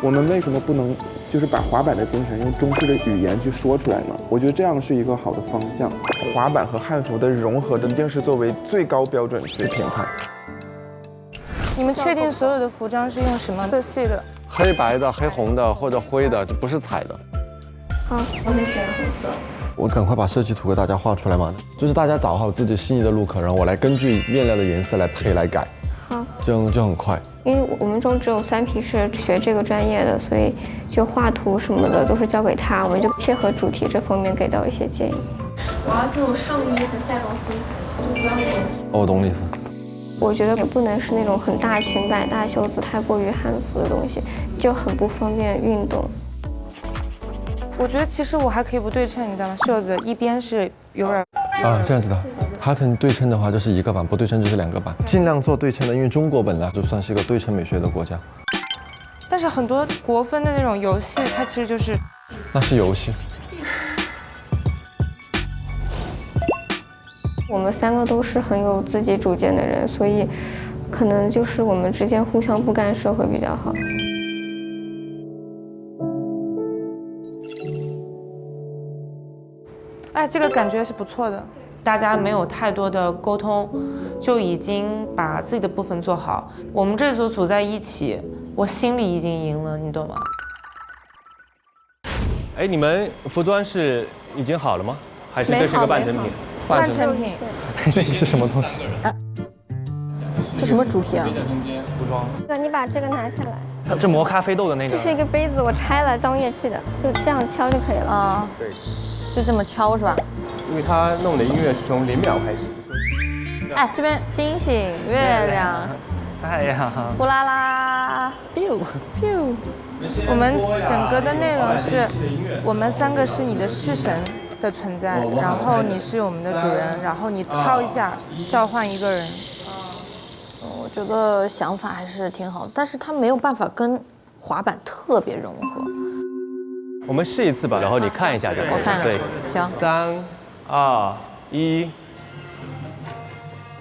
我们为什么不能就是把滑板的精神用中式的语言去说出来呢？我觉得这样是一个好的方向。滑板和汉服的融合一定是作为最高标准去评判。你们确定所有的服装是用什么色系的？黑白的、黑红的或者灰的，就不是彩的。好，我很喜欢红色。我赶快把设计图给大家画出来嘛，就是大家找好自己心仪的 look， 然后我来根据面料的颜色来配来改。好，这样就很快。因为我们中只有3皮是学这个专业的，所以就画图什么的都是交给他，我们就切合主题这方面给到一些建议。我要这种上衣和赛罗服，就不要连。哦，我懂你意思。我觉得也不能是那种很大裙摆、大袖子、太过于汉服的东西，就很不方便运动。我觉得其实我还可以不对称，你知道吗？袖子一边是有点这样子的。pattern 对称的话就是1个版，不对称就是2个版，尽量做对称的，因为中国本来就算是一个对称美学的国家。但是很多国风的那种游戏，它其实就是……那是游戏。我们3个都是很有自己主见的人，所以可能就是我们之间互相不干涉会比较好。哎，这个感觉是不错的，大家没有太多的沟通，就已经把自己的部分做好。我们这组组在一起，我心里已经赢了，你懂吗？哎，你们服装是已经好了吗？还是这是个半成品？半成品。这是什么东西？这什么主题啊？服装。你把这个拿下来。这磨咖啡豆的那个。这是一个杯子，我拆了当乐器的，就这样敲就可以了。啊，对，就这么敲是吧？因为他弄的音乐是从0秒开始。哎，这边金星、月亮，哎呀，呼啦啦 ，biu biu。我们整个的内容是，我们3个是你的式神的存在，然后你是我们的主人，然后你敲一下，召唤一个人。我觉得想法还是挺好的，但是它没有办法跟滑板特别融合。我们试一次吧，然后你看一下就好。我看。对，行。3、2、1，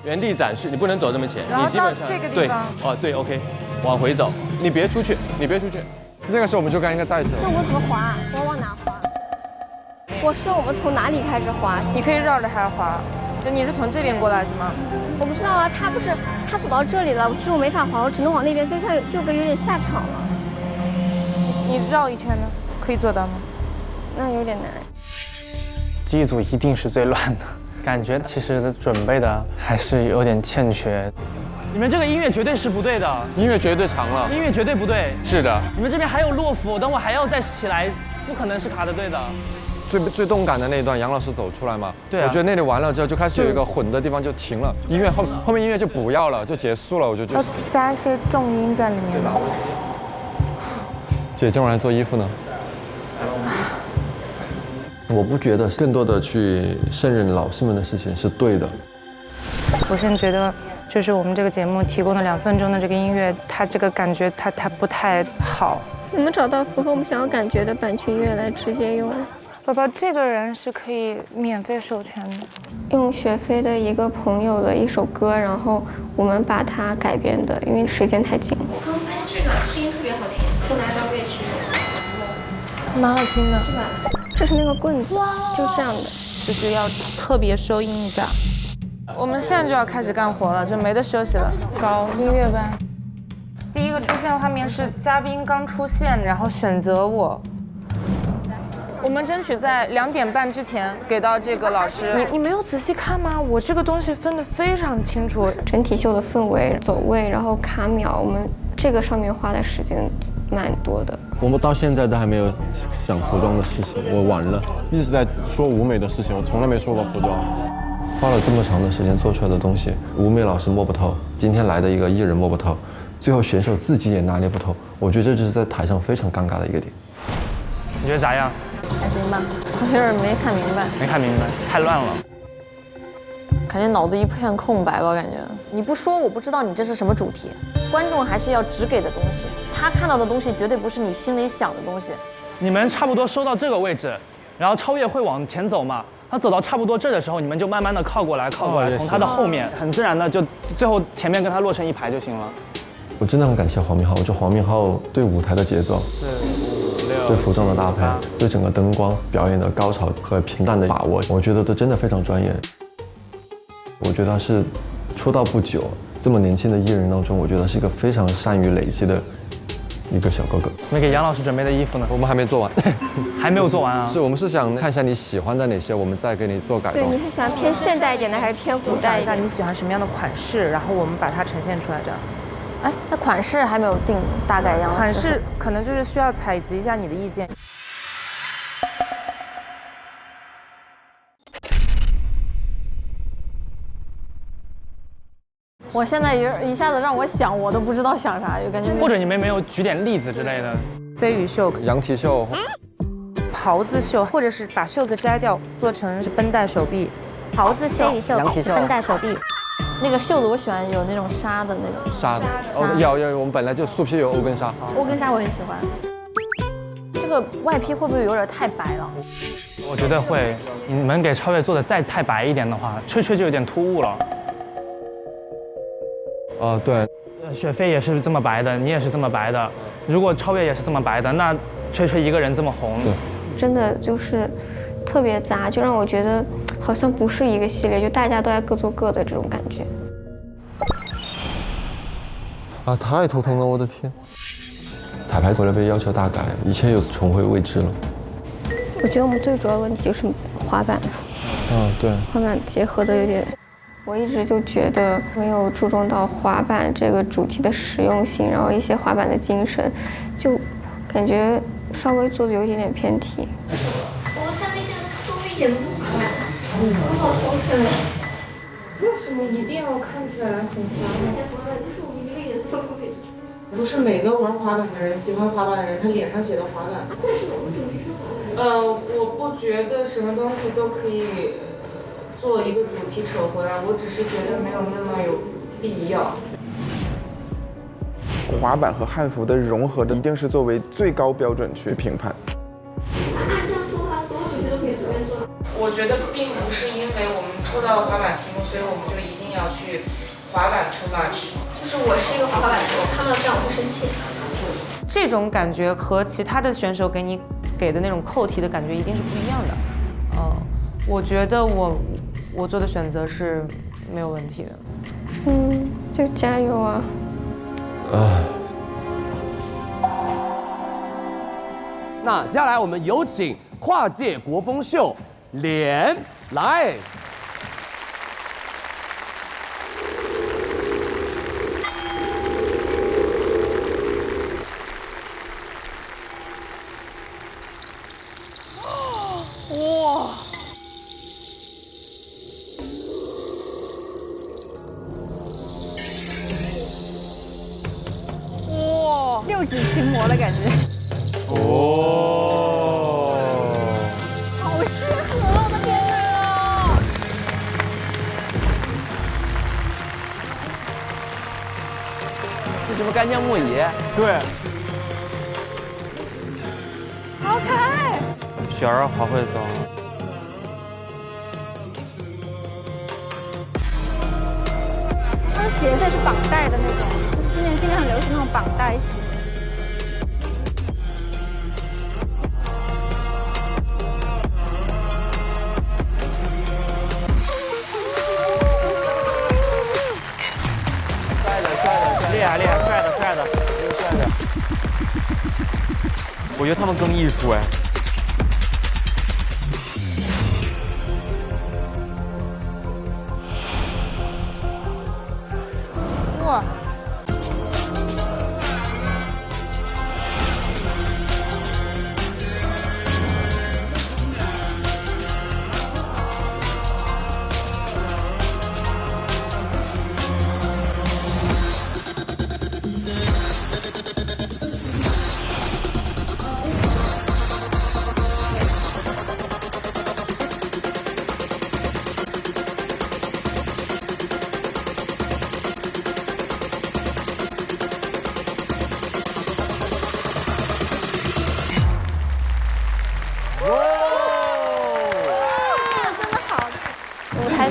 原地展示，你不能走这么前，然后你基本上到这个地方。对，哦对 ，OK， 往回走，你别出去，你别出去。那个时候我们就应该在一起了。那我怎么滑？我往哪滑？我说我们从哪里开始滑？你可以绕着它滑。就你是从这边过来是吗？我不知道啊，他走到这里了，其实我没法滑，我只能往那边，就有点下场了。你绕一圈呢？可以做到吗？那有点难。机组一定是最乱的，感觉其实准备的还是有点欠缺。你们这个音乐绝对是不对的，音乐绝对长了，音乐绝对不对。是的，你们这边还有落服，等我还要再起来，不可能是卡的对的。最动感的那一段，杨老师走出来嘛，对啊，我觉得那里完了之后就开始有一个混的地方就停了，音乐后面音乐就不要了，就结束了，我觉得就加一些重音在里面，对吧？姐这会儿还做衣服呢。我不觉得更多的去胜任老师们的事情是对的。我现在觉得，就是我们这个节目提供的2分钟的这个音乐，它这个感觉它不太好。我们找到符合我们想要感觉的版权音乐来直接用。宝宝，这个人是可以免费授权的。用雪飞的一个朋友的一首歌，然后我们把它改编的，因为时间太紧。刚发现这个声音特别好听，不拿当乐器。蛮好听的，对吧？这是那个棍子，就这样的，就是要特别收音一下。我们现在就要开始干活了，就没得休息了。搞音乐班。第一个出现画面是嘉宾刚出现，然后选择我。我们争取在2点半之前给到这个老师。你没有仔细看吗？我这个东西分得非常清楚。整体秀的氛围、走位，然后卡秒，我们这个上面花的时间蛮多的。我们到现在都还没有想服装的事情，我完了，一直在说舞美的事情，我从来没说过服装。花了这么长的时间做出来的东西，舞美老师摸不透，今天来的一个艺人摸不透，最后选手自己也拿捏不透，我觉得这就是在台上非常尴尬的一个点。你觉得咋样？还行吧，我有点没看明白。没看明白，太乱了。感觉脑子一片空白吧，感觉你不说我不知道你这是什么主题。观众还是要只给的东西，他看到的东西绝对不是你心里想的东西。你们差不多收到这个位置，然后超越会往前走嘛。他走到差不多这的时候，你们就慢慢的靠过来，从他的后面，很自然的就最后前面跟他落成一排就行了。我真的很感谢黄明昊，我觉得黄明昊对舞台的节奏、对服装的搭配、对整个灯光表演的高潮和平淡的把握，我觉得都真的非常专业。我觉得他是出道不久，这么年轻的艺人当中，我觉得是一个非常善于累积的一个小哥哥。没给杨老师准备的衣服呢？我们还没做完，还没有做完啊？是我们是想看一下你喜欢的哪些，我们再给你做改动。对，你是喜欢偏现代一点的，还是偏古代一点？想一下你喜欢什么样的款式，然后我们把它呈现出来，这样。哎，那款式还没有定，大概样。款式可能就是需要采集一下你的意见。我现在一下子让我想，我都不知道想啥，就感觉。或者你们没有举点例子之类的？飞鱼袖、羊蹄袖、袍子袖，或者是把袖子摘掉，做成是绷带手臂。袍子袖、羊蹄袖、绷带手臂。那个袖子我喜欢有那种纱的那种。纱的，有，我们本来就素坯有欧根纱。欧根纱我很喜欢。这个外披会不会有点太白了？我觉得会。你们给超越做的再太白一点的话，吹就有点突兀了。对。雪飞也是这么白的，你也是这么白的。如果超越也是这么白的，那吹一个人这么红，真的就是特别杂，就让我觉得好像不是一个系列，就大家都在各做各的这种感觉。太头疼了，我的天！彩排回来被要求大改，一切又重回未知了。我觉得我们最主要的问题就是滑板。对。滑板结合的有点。我一直就觉得没有注重到滑板这个主题的实用性，然后一些滑板的精神，就感觉稍微做的有一点偏题。我下面现在都一点都不好看，我好头疼。为什么一定要看起来很滑板？就是我们一个颜色特别。不是每个玩滑板的人、喜欢滑板的人，他脸上写的滑板。但是我们主题是滑板。我不觉得什么东西都可以。做一个主题扯回来，我只是觉得没有那么有必要。滑板和汉服的融合的一定是作为最高标准去评判。按这样说的话，所有主题都可以随便做。我觉得并不是因为我们抽到了滑板题目，所以我们就一定要去滑板 too much。就是我是一个滑板的人，我看到这样我会生气。这种感觉和其他的选手给的那种扣题的感觉一定是不一样的。我觉得我做的选择是没有问题的。就加油啊！那接下来我们有请跨界国风秀脸来。哇！哇！6指琴魔的感觉。好适合，我的天啊！这什么干将莫邪？对。好可爱。雪儿好会走。它的鞋子是绑带的那种，就是今年很流行那种绑带鞋。我觉得他们更艺术哎。哇！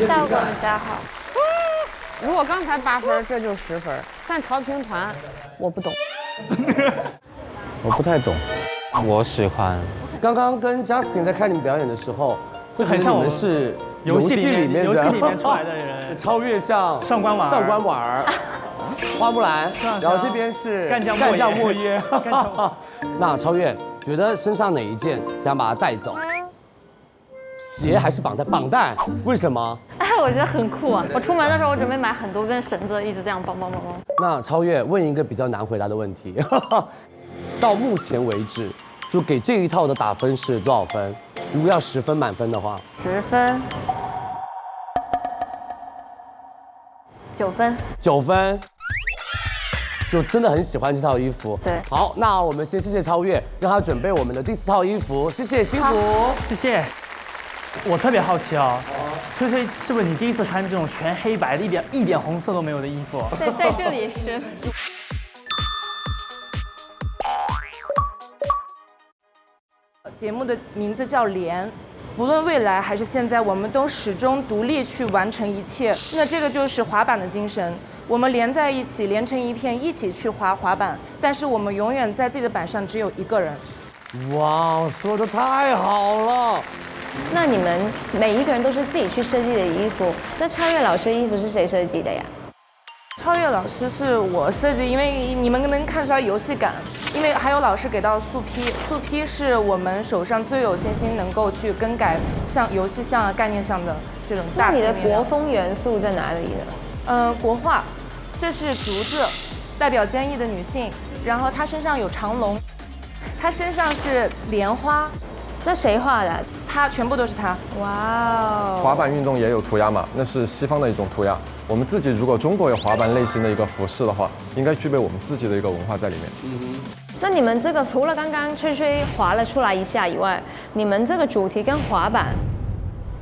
效果比较好。如果刚才8分，这就10分。但调评团，我不懂。我不太懂，我喜欢。刚刚跟 Justin 在看你们表演的时候，就很像我们是游戏里面出来的人，超越像上官婉儿、花木兰，然后这边是干将莫邪。那超越觉得身上哪一件想把它带走？鞋还是绑带？为什么？我觉得很酷啊！我出门的时候，我准备买很多根绳子，一直这样绑。那超越问一个比较难回答的问题，到目前为止，就给这一套的打分是多少分？如果要10分满分的话，10分，9分，9分。就真的很喜欢这套衣服。对，好，那我们先谢谢超越，让他准备我们的第4套衣服。谢谢，辛苦，谢谢。我特别好奇啊，崔崔是不是你第一次穿这种全黑白的，一点红色都没有的衣服？在这里是。节目的名字叫连。无论未来还是现在，我们都始终独立去完成一切。那这个就是滑板的精神，我们连在一起，连成一片，一起去滑板。但是我们永远在自己的板上只有一个人。哇，说得太好了！那你们每一个人都是自己去设计的衣服，那超越老师的衣服是谁设计的呀？超越老师是我设计，因为你们能看出来游戏感，因为还有老师给到速批是我们手上最有信心能够去更改像游戏像概念像的这种大。那你的国风元素在哪里呢？国画，这是竹子，代表坚毅的女性，然后她身上有长龙，她身上是莲花，那谁画的？她全部都是她。哇哦！滑板运动也有涂鸦嘛，那是西方的一种涂鸦。我们自己如果中国有滑板类型的一个服饰的话，应该具备我们自己的一个文化在里面。那你们这个除了刚刚吹吹滑了出来一下以外，你们这个主题跟滑板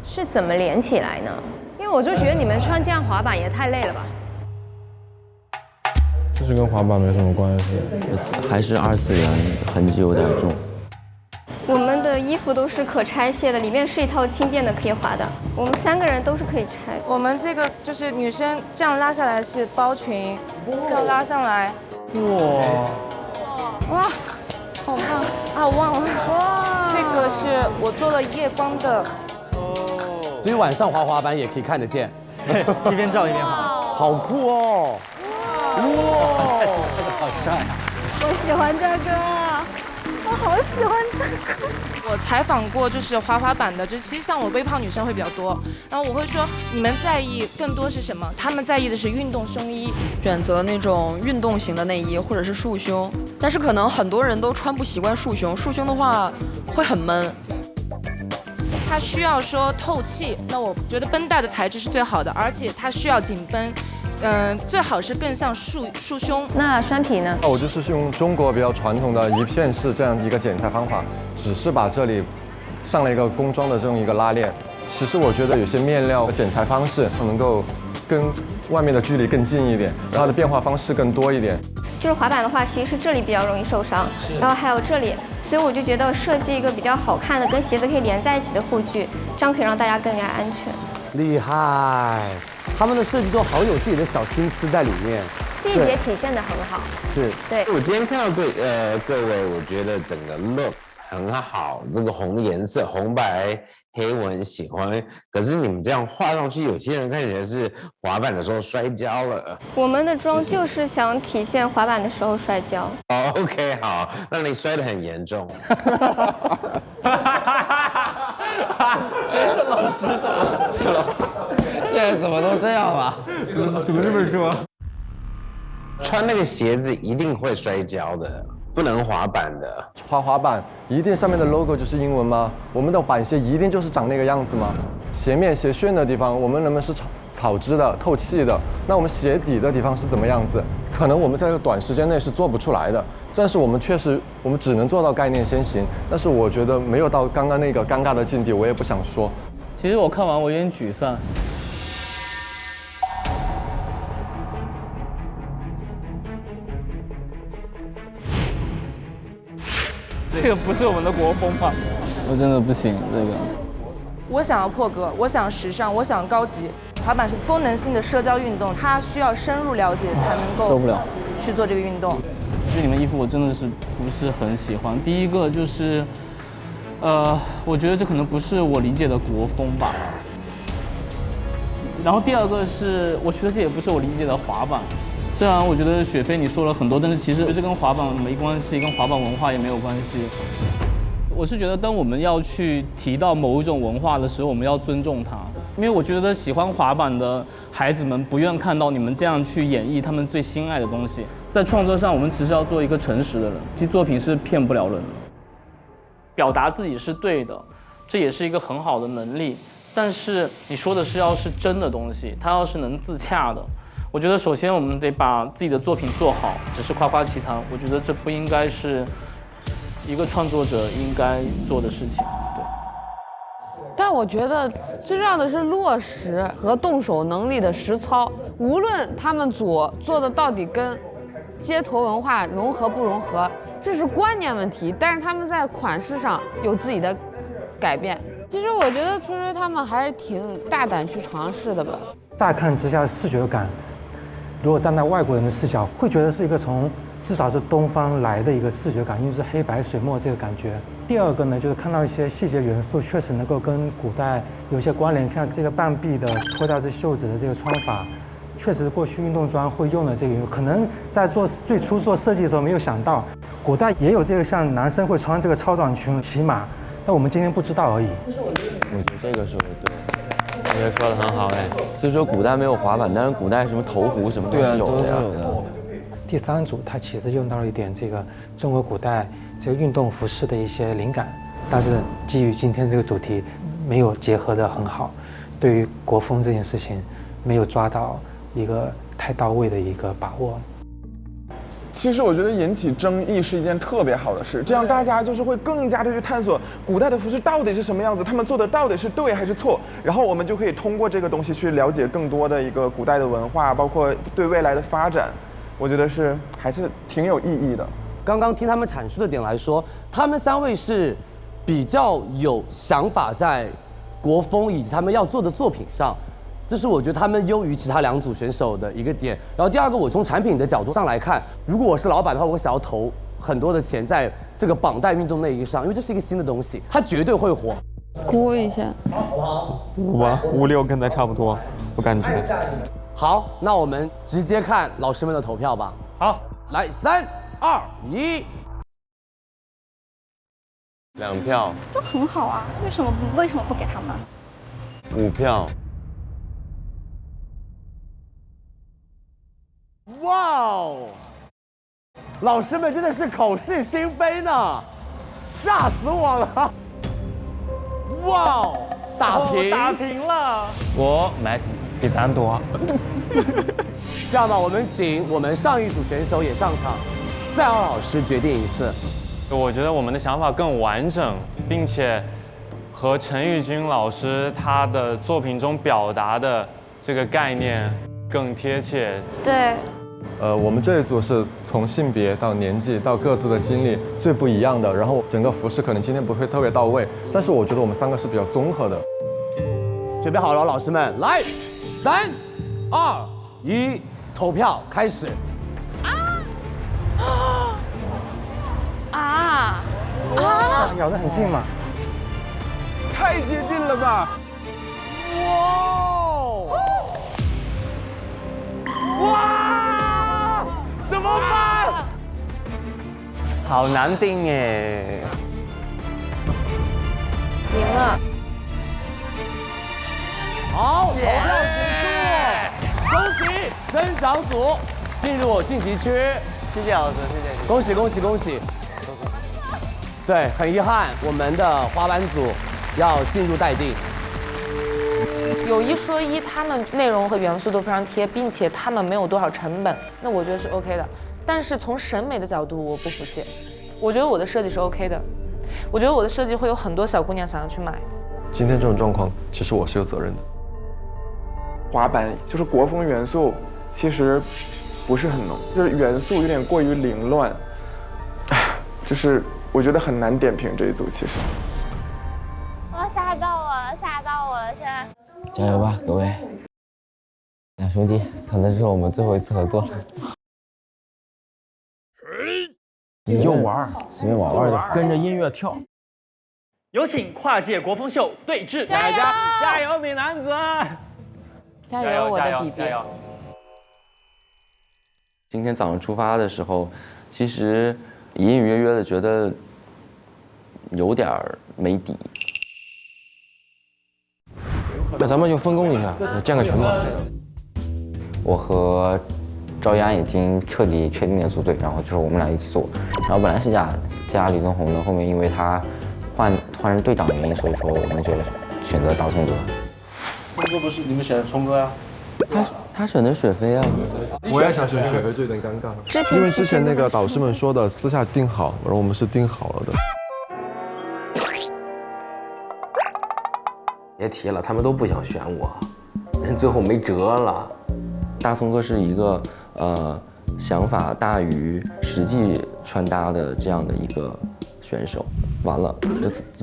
是怎么连起来呢？因为我就觉得你们穿这样滑板也太累了吧。这是跟滑板没什么关系，还是2次元痕迹有点重。我们的衣服都是可拆卸的，里面是一套轻便的可以滑的。我们3个人都是可以拆。我们这个就是女生这样拉下来是包裙，这样拉上来。哇，好棒啊！我忘了。哇，这个是我做了夜光的。所以晚上滑滑板也可以看得见，一边照一边滑，好酷哦！哇，这个好帅啊！我喜欢这个。我好喜欢这个。我采访过就是滑滑板的，就是其实像我微胖女生会比较多，然后我会说你们在意更多是什么？他们在意的是运动胸衣，选择那种运动型的内衣或者是束胸，但是可能很多人都穿不习惯束胸，束胸的话会很闷。它需要说透气，那我觉得绷带的材质是最好的，而且它需要紧绷。最好是更像束胸。那栓皮呢？我就是用中国比较传统的一片式这样一个剪裁方法，只是把这里上了一个工装的这种一个拉链。其实我觉得有些面料剪裁方式能够跟外面的距离更近一点，然后它的变化方式更多一点。就是滑板的话，其实是这里比较容易受伤，然后还有这里，所以我就觉得设计一个比较好看的跟鞋子可以连在一起的护具，这样可以让大家更加安全。厉害！他们的设计都好有自己的小心思在里面，细节体现得很好。是，对。我今天看到各位，我觉得整个 look 很好，这个红颜色，红白黑我很喜欢，可是你们这样画上去，有些人看起来是滑板的时候摔跤了。我们的妆就是想体现滑板的时候摔跤。哦 ，OK， 好，那你摔得很严重。这个老师怎么现在怎么都这样了？怎么这么说？穿那个鞋子一定会摔跤的。不能滑板的，滑板一定上面的 logo 就是英文吗？我们的板鞋一定就是长那个样子吗？鞋面鞋楦的地方，我们能不能是草织的、透气的？那我们鞋底的地方是怎么样子？可能我们在这个短时间内是做不出来的，但是我们确实，我们只能做到概念先行。但是我觉得没有到刚刚那个尴尬的境地，我也不想说。其实我看完我有点沮丧。这个不是我们的国风吧？我真的不行，这个。我想要破格，我想时尚，我想高级。滑板是功能性的社交运动，它需要深入了解才能够受不了去做这个运动。这里面衣服我真的是不是很喜欢。第一个就是，我觉得这可能不是我理解的国风吧。然后第二个是，我觉得这也不是我理解的滑板。虽然我觉得雪飞你说了很多，但是其实这跟滑板没关系，跟滑板文化也没有关系。我是觉得，当我们要去提到某一种文化的时候，我们要尊重它，因为我觉得喜欢滑板的孩子们不愿看到你们这样去演绎他们最心爱的东西。在创作上，我们只是要做一个诚实的人，其实作品是骗不了人的。表达自己是对的，这也是一个很好的能力。但是你说的是要是真的东西，它要是能自洽的。我觉得首先我们得把自己的作品做好，只是夸夸其谈，我觉得这不应该是一个创作者应该做的事情。对。但我觉得最重要的是落实和动手能力的实操，无论他们组做的到底跟街头文化融合不融合，这是观念问题，但是他们在款式上有自己的改变。其实我觉得吹吹他们还是挺大胆去尝试的吧。乍看之下的视觉感，如果站在外国人的视角，会觉得是一个从至少是东方来的一个视觉感，因为是黑白水墨这个感觉。第二个呢，就是看到一些细节元素，确实能够跟古代有一些关联。像这个半臂的脱掉这袖子的这个穿法，确实过去运动装会用的这个，可能在最初做设计的时候没有想到，古代也有这个像男生会穿这个超短裙骑马，但我们今天不知道而已。我觉得这个说的对。我觉得说的很好哎，虽说古代没有滑板，但是古代什么投壶什么都是有的呀。第三组它其实用到了一点这个中国古代这个运动服饰的一些灵感，但是基于今天这个主题没有结合得很好，对于国风这件事情没有抓到一个太到位的一个把握。其实我觉得引起争议是一件特别好的事，这样大家就是会更加的去探索古代的服饰到底是什么样子，他们做的到底是对还是错，然后我们就可以通过这个东西去了解更多的一个古代的文化，包括对未来的发展，我觉得是还是挺有意义的。刚刚听他们阐述的点来说，他们三位是比较有想法在国风以及他们要做的作品上。这是我觉得他们优于其他两组选手的一个点。然后第二个，我从产品的角度上来看，如果我是老板的话，我想要投很多的钱在这个绑带运动内衣上，因为这是一个新的东西，它绝对会火。估一下，5吧，5、6跟咱差不多，我感觉。好，那我们直接看老师们的投票吧。好，来，3、2、1。2票。就很好啊，为什么不给他们？5票。哇哦！老师们真的是口是心非呢，吓死我了！哇哦，打平，打平了。我买比咱多。这样吧，我们请我们上一组选手也上场，再让老师决定一次。我觉得我们的想法更完整，并且和陈玉君老师他的作品中表达的这个概念更贴切。对。我们这一组是从性别到年纪到各自的经历最不一样的，然后整个服饰可能今天不会特别到位，但是我觉得我们3个是比较综合的。准备好了，老师们，来，3、2、1，投票开始。咬得很近嘛。太接近了吧！哇！怎么办？好难定哎。赢了。好，投票结束，恭喜生长组进入晋级区。谢谢老师，谢谢。恭喜恭喜恭喜！对，很遗憾，我们的滑板组要进入待定。有一说一，他们内容和元素都非常贴，并且他们没有多少成本，那我觉得是 OK 的。但是从审美的角度，我不服气。我觉得我的设计是 OK 的，我觉得我的设计会有很多小姑娘想要去买。今天这种状况，其实我是有责任的。滑板就是国风元素，其实不是很浓，就是元素有点过于凌乱，就是我觉得很难点评这一组。其实，吓到我了，吓到我了！现在加油吧，各位两兄弟，可能是我们最后一次合作了。你就玩，随便玩玩就跟着音乐跳。有请跨界国风秀对峙，加油加油，美男子！加油，我的比比。今天早上出发的时候，其实隐隐约约的觉得有点没底。那咱们就分工一下，建个群吧。我和赵一安已经彻底确定了组队，然后就是我们俩一起做。然后本来是加李宗宏的，后面因为他换成队长的原因，所以说我们就选择大聪哥。聪哥不是你们选聪哥呀？他选的雪飞啊。我也想选雪飞，就有点尴尬。因为之前那个导师们说的私下定好，而我们是定好了的。别提了，他们都不想选我，人最后没辙了。大聪哥是一个想法大于实际穿搭的这样的一个选手。完了，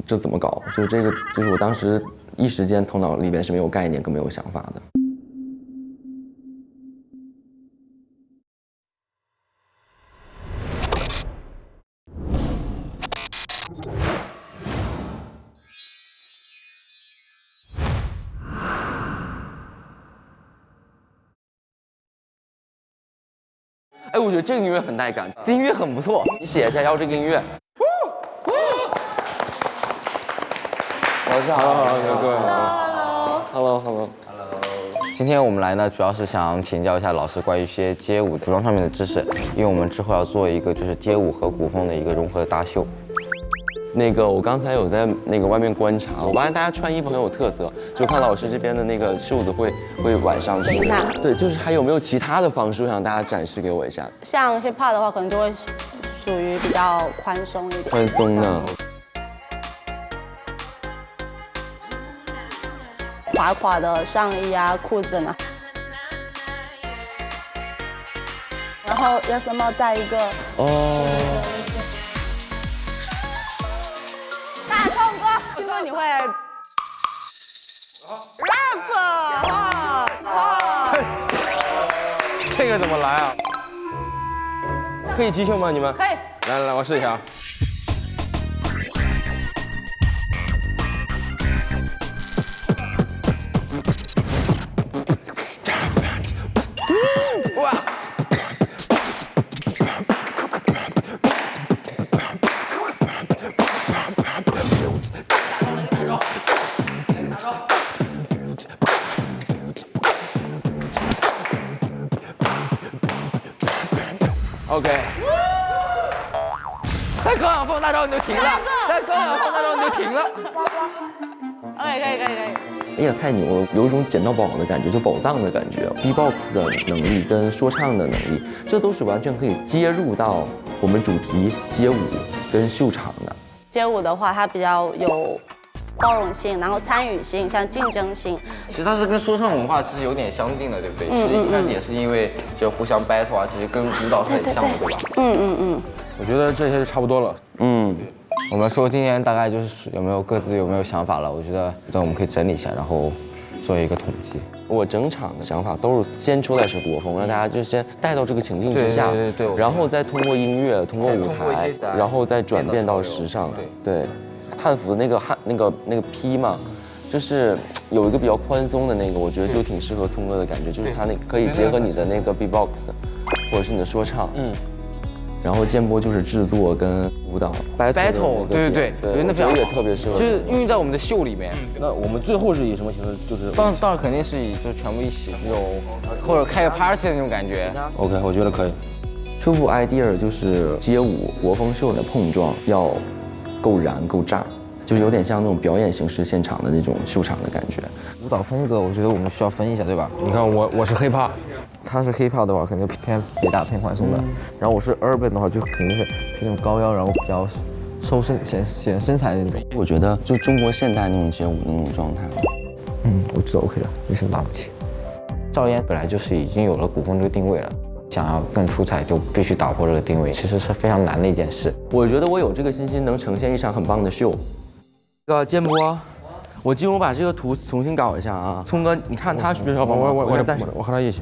这怎么搞？就这个，就是我当时一时间头脑里边是没有概念，更没有想法的。哎，我觉得这个音乐很带感，这音乐很不错，你写一下要这个音乐。老师好，各位好 ，Hello。今天我们来呢，主要是想请教一下老师关于一些街舞服装上面的知识，因为我们之后要做一个就是街舞和古风的一个融合的大秀。我刚才有在外面观察，我发现大家穿衣服很有特色，就看老师这边的袖子会挽上去。对，就是还有没有其他的方式，我想大家展示给我一下。像 hip hop 的话，可能就会属于比较宽松一点。宽松的。垮垮的上衣啊、裤子呢，然后鸭舌帽戴一个。大聪哥，听说你会 rap 这个怎么来啊？可以击袖吗？你们？可以。来，我试一下。OK， 在高氧放大招你就停了，在高氧放大招你就停了。可以。哎呀，太牛了，有一种捡到宝的感觉，就宝藏的感觉。B-box 的能力跟说唱的能力，这都是完全可以接入到我们主题街舞跟秀场的。街舞的话，它比较有包容性，然后参与性，像竞争性。其实它是跟说唱文化其实有点相近的，对不对？其实一开始也是因为就互相 battle 啊，这些跟舞蹈是很像的，对吧？我觉得这些就差不多了。我们说今年大概就是有没有想法了？我觉得我们可以整理一下，然后做一个统计。我整场的想法都是先出来是国风，让大家就先带到这个情境之下，对，然后再通过音乐、通过舞台，然后再转变到时尚。对。汉服的那个披嘛，就是有一个比较宽松的那个，我觉得就挺适合聪哥的感觉，就是它那可以结合你的那个 B-box， 或者是你的说唱。然后剑波就是制作跟舞蹈 battle， 对，我觉得那非常也特别适合，就是运用在我们的秀里面。那我们最后是以什么形式？就是当然肯定是以就全部一起那种，或者开个 party 的那种感觉。OK， 我觉得可以。初步 idea 就是街舞国风秀的碰撞要够燃够炸，就是有点像那种表演形式现场的那种秀场的感觉。舞蹈风格，我觉得我们需要分一下，对吧？你看我是 hiphop， 他是 hiphop 的话，肯定偏北大偏宽松的。然后我是 urban 的话，就肯定是偏那种高腰，然后比较收显身材的那种。我觉得就中国现代那种街舞的那种状态。我觉得 OK 的，没什么大问题。赵嫣本来就是已经有了古风这个定位了。想要更出彩，就必须打破这个定位，其实是非常难的一件事。我觉得我有这个信心，能呈现一场很棒的秀。剑波，我进屋把这个图重新搞一下啊。聪哥，你看他是不是要帮我和他一起。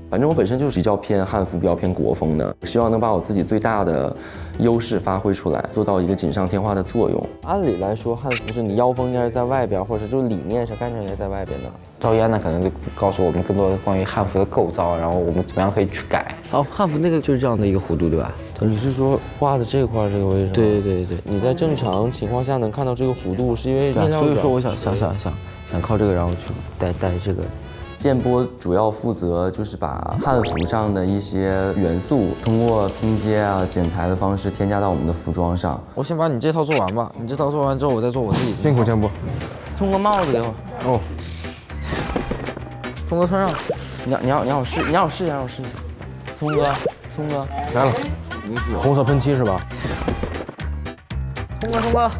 反正我本身就是比较偏汉服、比较偏国风的，希望能把我自己最大的优势发挥出来，做到一个锦上添花的作用。按理来说，汉服是你腰封应该是在外边，或者就是理念上、概念应该在外边的。赵嫣呢，可能就告诉我们更多的关于汉服的构造，然后我们怎么样可以去改。汉服那个就是这样的一个弧度，对吧？你是说画的这块这个位置？对。你在正常情况下能看到这个弧度，是因为所以说我想靠这个，然后去带这个。剑波主要负责就是把汉服上的一些元素通过拼接啊、剪裁的方式添加到我们的服装上。我先把你这套做完吧，你这套做完之后，我再做我自己。辛苦剑波。冲个帽子给我。哦。聪哥穿上。你要试一下。聪哥来了。红色喷漆是吧？聪哥，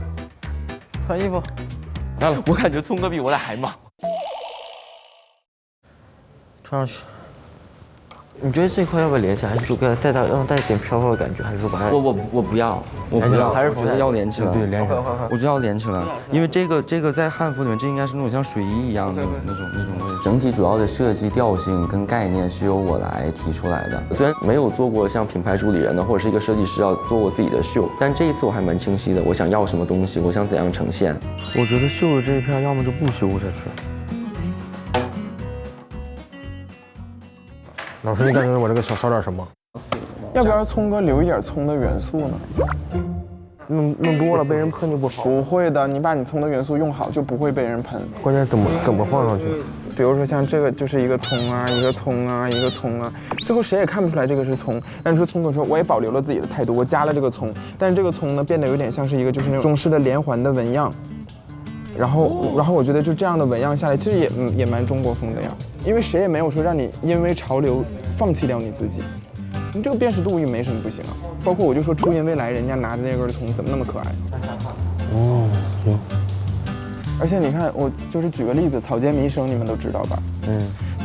穿衣服。来了。我感觉聪哥比我俩还忙。穿上去，你觉得这块要不要连起来？还是说给它让它带一点飘飘的感觉？还是说把它……我不要，还是觉得要连起来。对，连起来。我就要连起来，因为这个在汉服里面，这应该是那种像水衣一样的那种位置。整体主要的设计调性跟概念是由我来提出来的。虽然没有做过像品牌主理人的或者是一个设计师要做过自己的秀，但这一次我还蛮清晰的，我想要什么东西，我想怎样呈现。我觉得秀的这一片要么就不修下去。老师，你感觉我这个少点什么？要不要聪哥留一点葱的元素呢？弄多了被人喷就不好。不会的，你把你葱的元素用好就不会被人喷。关键怎么放上去？比如说像这个就是一个葱啊，一个葱啊，一个葱啊，最后谁也看不出来这个是葱。但是说聪哥说我也保留了自己的态度，我加了这个葱，但是这个葱呢变得有点像是一个就是那种中式的连环的纹样。然后我觉得就这样的纹样下来，其实也蛮中国风的呀。因为谁也没有说让你因为潮流放弃掉你自己，你这个辨识度也没什么不行啊。包括我就说初音未来，人家拿着那根葱怎么那么可爱？哦，行。而且你看，我就是举个例子，草间弥生你们都知道吧？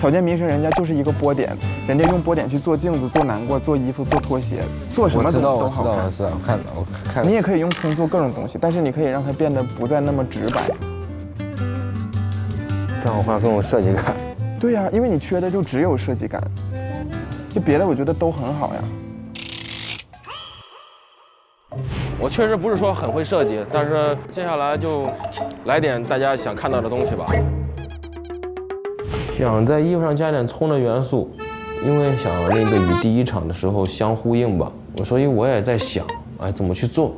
草间弥生人家就是一个波点，人家用波点去做镜子、做南瓜、做衣服、做拖鞋，做什么东西都好看。我知道，我看。你也可以用葱做各种东西，但是你可以让它变得不再那么直白。这样的话更有设计感。对呀，因为你缺的就只有设计感，就别的我觉得都很好呀。我确实不是说很会设计，但是接下来就来点大家想看到的东西吧。想在衣服上加点葱的元素，因为想那个与第一场的时候相呼应吧，所以我也在想，哎，怎么去做。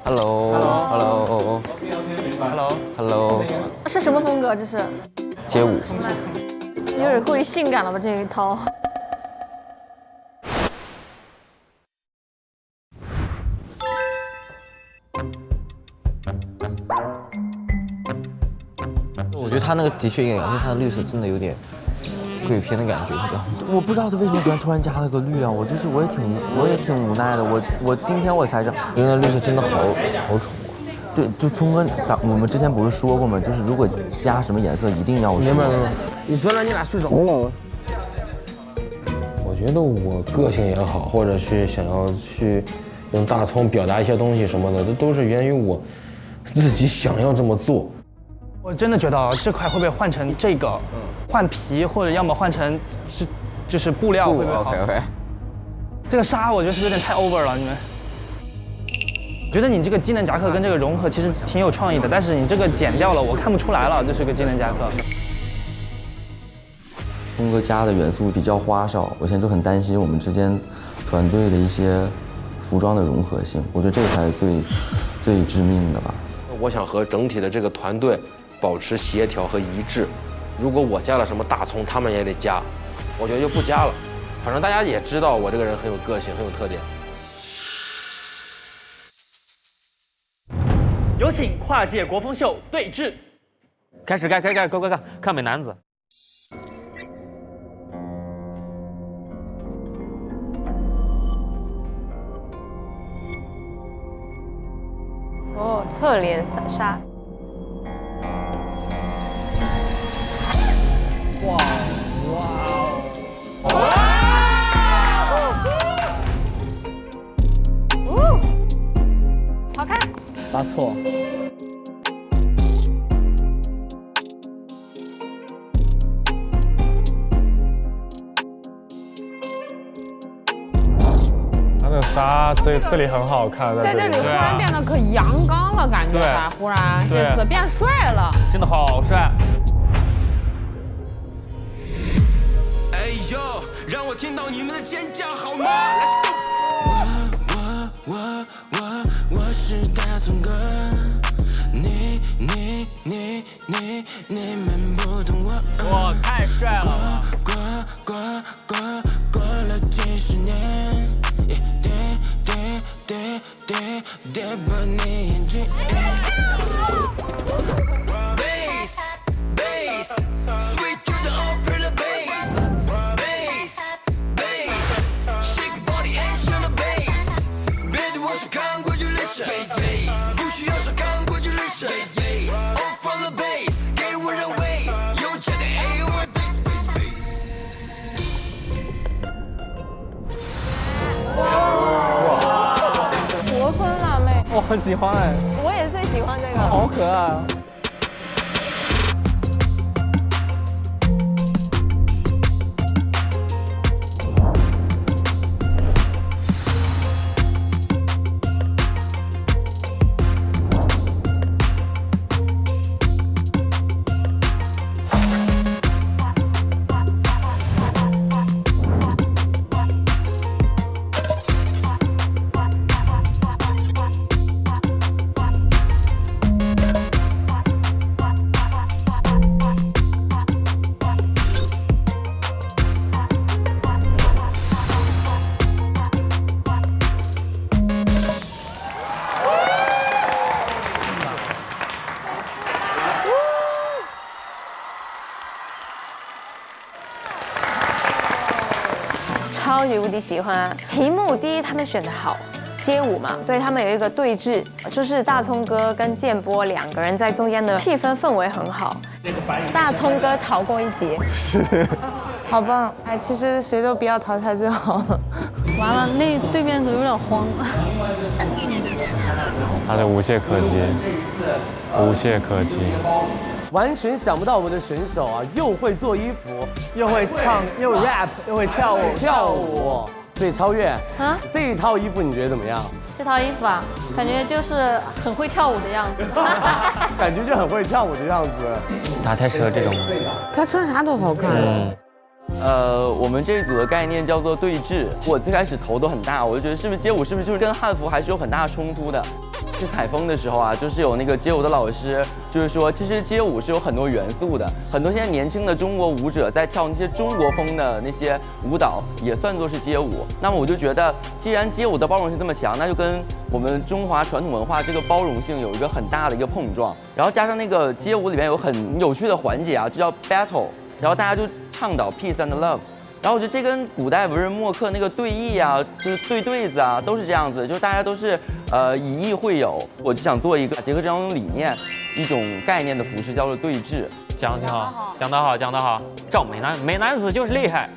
Hello。是什么风格？这是街舞。有点过于性感了吧？这一套。我觉得他那个的确有点，而且他的绿色真的有点鬼片的感觉，你知道吗？我不知道他为什么突然加了个绿啊！我也挺无奈的。我今天我才知道，因为那绿色真的好丑。对，就聪哥，我们之前不是说过吗？就是如果加什么颜色，一定要说。明白。你昨天你俩睡着了。我觉得我个性也好，或者是想要去用大葱表达一些东西什么的，这都是源于我自己想要这么做。我真的觉得这块会不会换成这个，换皮，或者要么换成就是布料会不会好？ OK。这个纱我觉得是不是有点太 over 了？你们？ 这个纱我觉得是不是有点太 over 了？你们？ 我不知道他为什么突然加了个绿啊，我就是我也挺无奈的，我今天我才知道，因为那绿色真的好丑。对，就葱哥，我们之前不是说过吗？就是如果加什么颜色，一定要说。这个纱我觉得是不是有点太 over 了？你们？我觉得你这个机能夹克跟这个融合其实挺有创意的，但是你这个剪掉了，我看不出来了，这是个机能夹克。峰哥加的元素比较花哨，我现在就很担心我们之间团队的一些服装的融合性，我觉得这个才是最致命的吧。我想和整体的这个团队保持协调和一致。如果我加了什么大葱，他们也得加，我觉得就不加了。反正大家也知道我这个人很有个性，很有特点。有请跨界国风秀对峙，开始，看美男子。哦，侧脸杀。哇！好看。答错。他的纱这里很好看，在这里忽然变得可阳刚了，感觉吧？忽然这次变帅了，真的好帅。哎呦，让我听到你们的尖叫好吗 ？Let's go！ 我是大葱哥，你们不懂我。哇，太帅了！过了几十年，跌破你眼睛。Bass, sweet to the opera bass, shake your body and show the bass。别对我说 congratulations， 不需要说 congratulations。All from the bass， 给我让位，有钱的 AOR bass。国风辣妹，我很喜欢哎，我也最喜欢这个，好可爱啊！超级无敌喜欢。题目第一，他们选的好，街舞嘛，对他们有一个对峙，就是大葱哥跟建波两个人在中间的气氛围很好。大葱哥逃过一劫，是，好棒！哎，其实谁都不要淘汰就好了。完了，那对面组有点慌。他的无懈可击，无懈可击。完全想不到我们的选手啊，又会做衣服，又会唱，又 rap， 又会跳舞。所以超越啊，这一套衣服你觉得怎么样？这套衣服啊，感觉就是很会跳舞的样子。感觉就很会跳舞的样子。他太适合这种。他穿啥都好看。我们这一组的概念叫做对峙。我最开始头都很大，我就觉得是不是街舞是不是就是跟汉服还是有很大的冲突的。去采风的时候啊，就是有那个街舞的老师，就是说其实街舞是有很多元素的，很多现在年轻的中国舞者在跳那些中国风的那些舞蹈，也算作是街舞。那么我就觉得，既然街舞的包容性这么强，那就跟我们中华传统文化这个包容性有一个很大的一个碰撞。然后加上那个街舞里面有很有趣的环节啊，这叫 battle， 然后大家就倡导 peace and love。然后我觉得这跟古代不是默克那个对弈啊，就是对子啊，都是这样子，就是大家都是以艺会友。我就想做一个结合这种理念、一种概念的服饰，叫做对峙。讲得挺好，讲得好，讲得好。赵美男子就是厉害。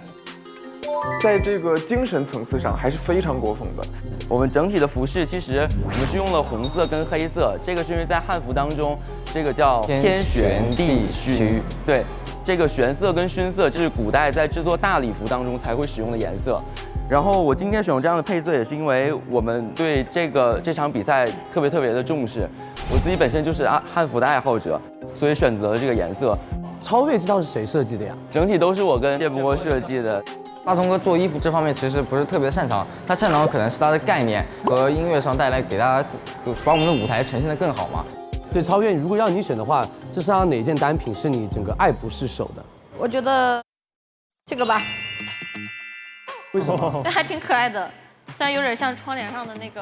在这个精神层次上还是非常国风的。我们整体的服饰其实我们是用了红色跟黑色，这个是因为在汉服当中，这个叫天玄地虚，对。这个玄色跟熏色，这是古代在制作大礼服当中才会使用的颜色。然后我今天选用这样的配色，也是因为我们对这场比赛特别的重视。我自己本身就是汉服的爱好者，所以选择了这个颜色。超越这套是谁设计的呀？整体都是我跟谢波设计的。大聪哥做衣服这方面其实不是特别擅长，他擅长的可能是他的概念和音乐上带来给大家把我们的舞台呈现得更好嘛。所以超越，如果让你选的话，这身上哪一件单品是你整个爱不释手的？我觉得这个吧，为什么？这还挺可爱的，虽然有点像窗帘上的那个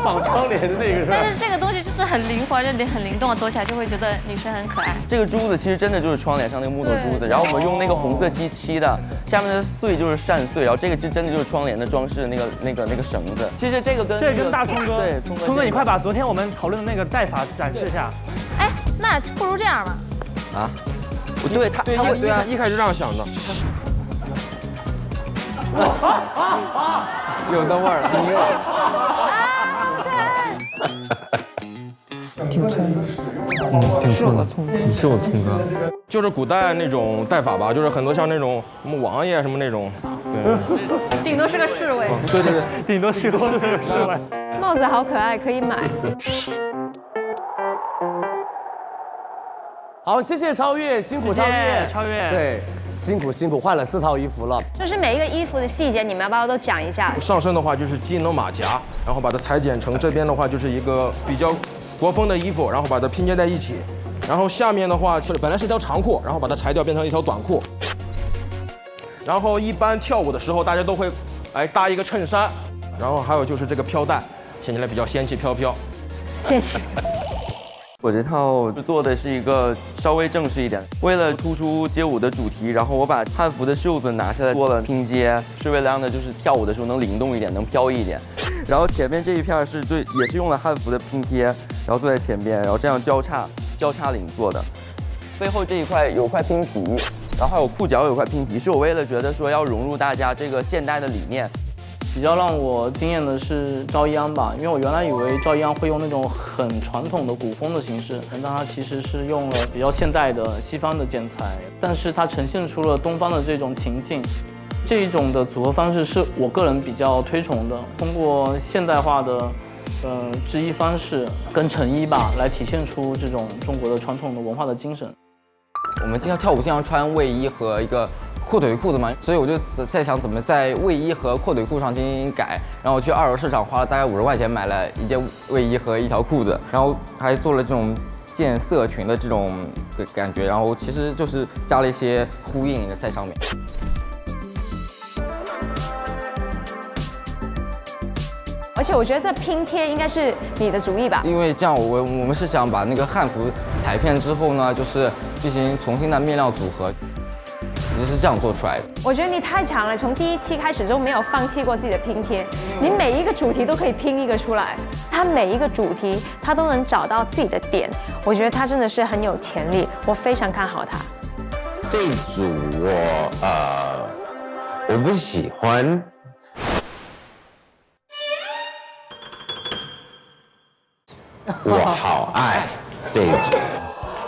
绑窗帘的那个是吧？但是这个东西就是很灵活，这里很灵动，走起来就会觉得女生很可爱。这个珠子其实真的就是窗帘上那个木头珠子，然后我们用那个红色漆漆的，下面的穗就是扇穗，然后这个真的就是窗帘的装饰的那个绳子。其实这个跟大聪哥，对，聪哥你快把昨天我们讨论的那个戴法展示一下。哎，那不如这样吧。啊？对他一开始这样想的。有那味儿了，挺冲，挺冲的，你是我聪哥，就是古代那种戴法吧，就是很多像那种什么王爷什么那种，对，顶多是个侍卫。对，顶多是个侍卫。帽子好可爱，可以买。好，谢谢超越，辛苦超越，超越，对，辛苦，换了4套衣服了。就是每一个衣服的细节，你们要不要都讲一下？上身的话就是机能马甲，然后把它裁剪成这边的话就是一个比较国风的衣服，然后把它拼接在一起。然后下面的话本来是一条长裤，然后把它裁掉变成一条短裤。然后一般跳舞的时候大家都会搭一个衬衫，然后还有就是这个飘带，显起来比较仙气飘飘。谢谢。我这套做的是一个稍微正式一点，为了突出街舞的主题，然后我把汉服的袖子拿下来做了拼接，是为了让它就是跳舞的时候能灵动一点，能飘逸一点。然后前面这一片也是用了汉服的拼贴，然后做在前边，然后这样交叉领做的。背后这一块有块拼皮，然后还有裤脚有块拼皮，是我为了觉得说要融入大家这个现代的理念。比较让我惊艳的是赵一安吧，因为我原来以为赵一安会用那种很传统的古风的形式，但他其实是用了比较现代的西方的剪裁，但是它呈现出了东方的这种情境，这一种的组合方式是我个人比较推崇的，通过现代化的织衣方式跟成衣吧，来体现出这种中国的传统的文化的精神。我们经常跳舞，经常穿卫衣和一个阔腿裤子嘛，所以我就在想怎么在卫衣和阔腿裤上进行改。然后我去2楼市场花了大概50块钱买了一件卫衣和一条裤子，然后还做了这种渐色裙的这种感觉，然后其实就是加了一些呼应在上面。而且我觉得这拼贴应该是你的主意吧？因为这样我们是想把那个汉服裁片之后呢，就是进行重新的面料组合，就是这样做出来的。我觉得你太强了，从第1期开始就没有放弃过自己的拼贴，你每一个主题都可以拼一个出来，他每一个主题他都能找到自己的点，我觉得他真的是很有潜力，我非常看好他。这一组我不喜欢。我好爱这一组，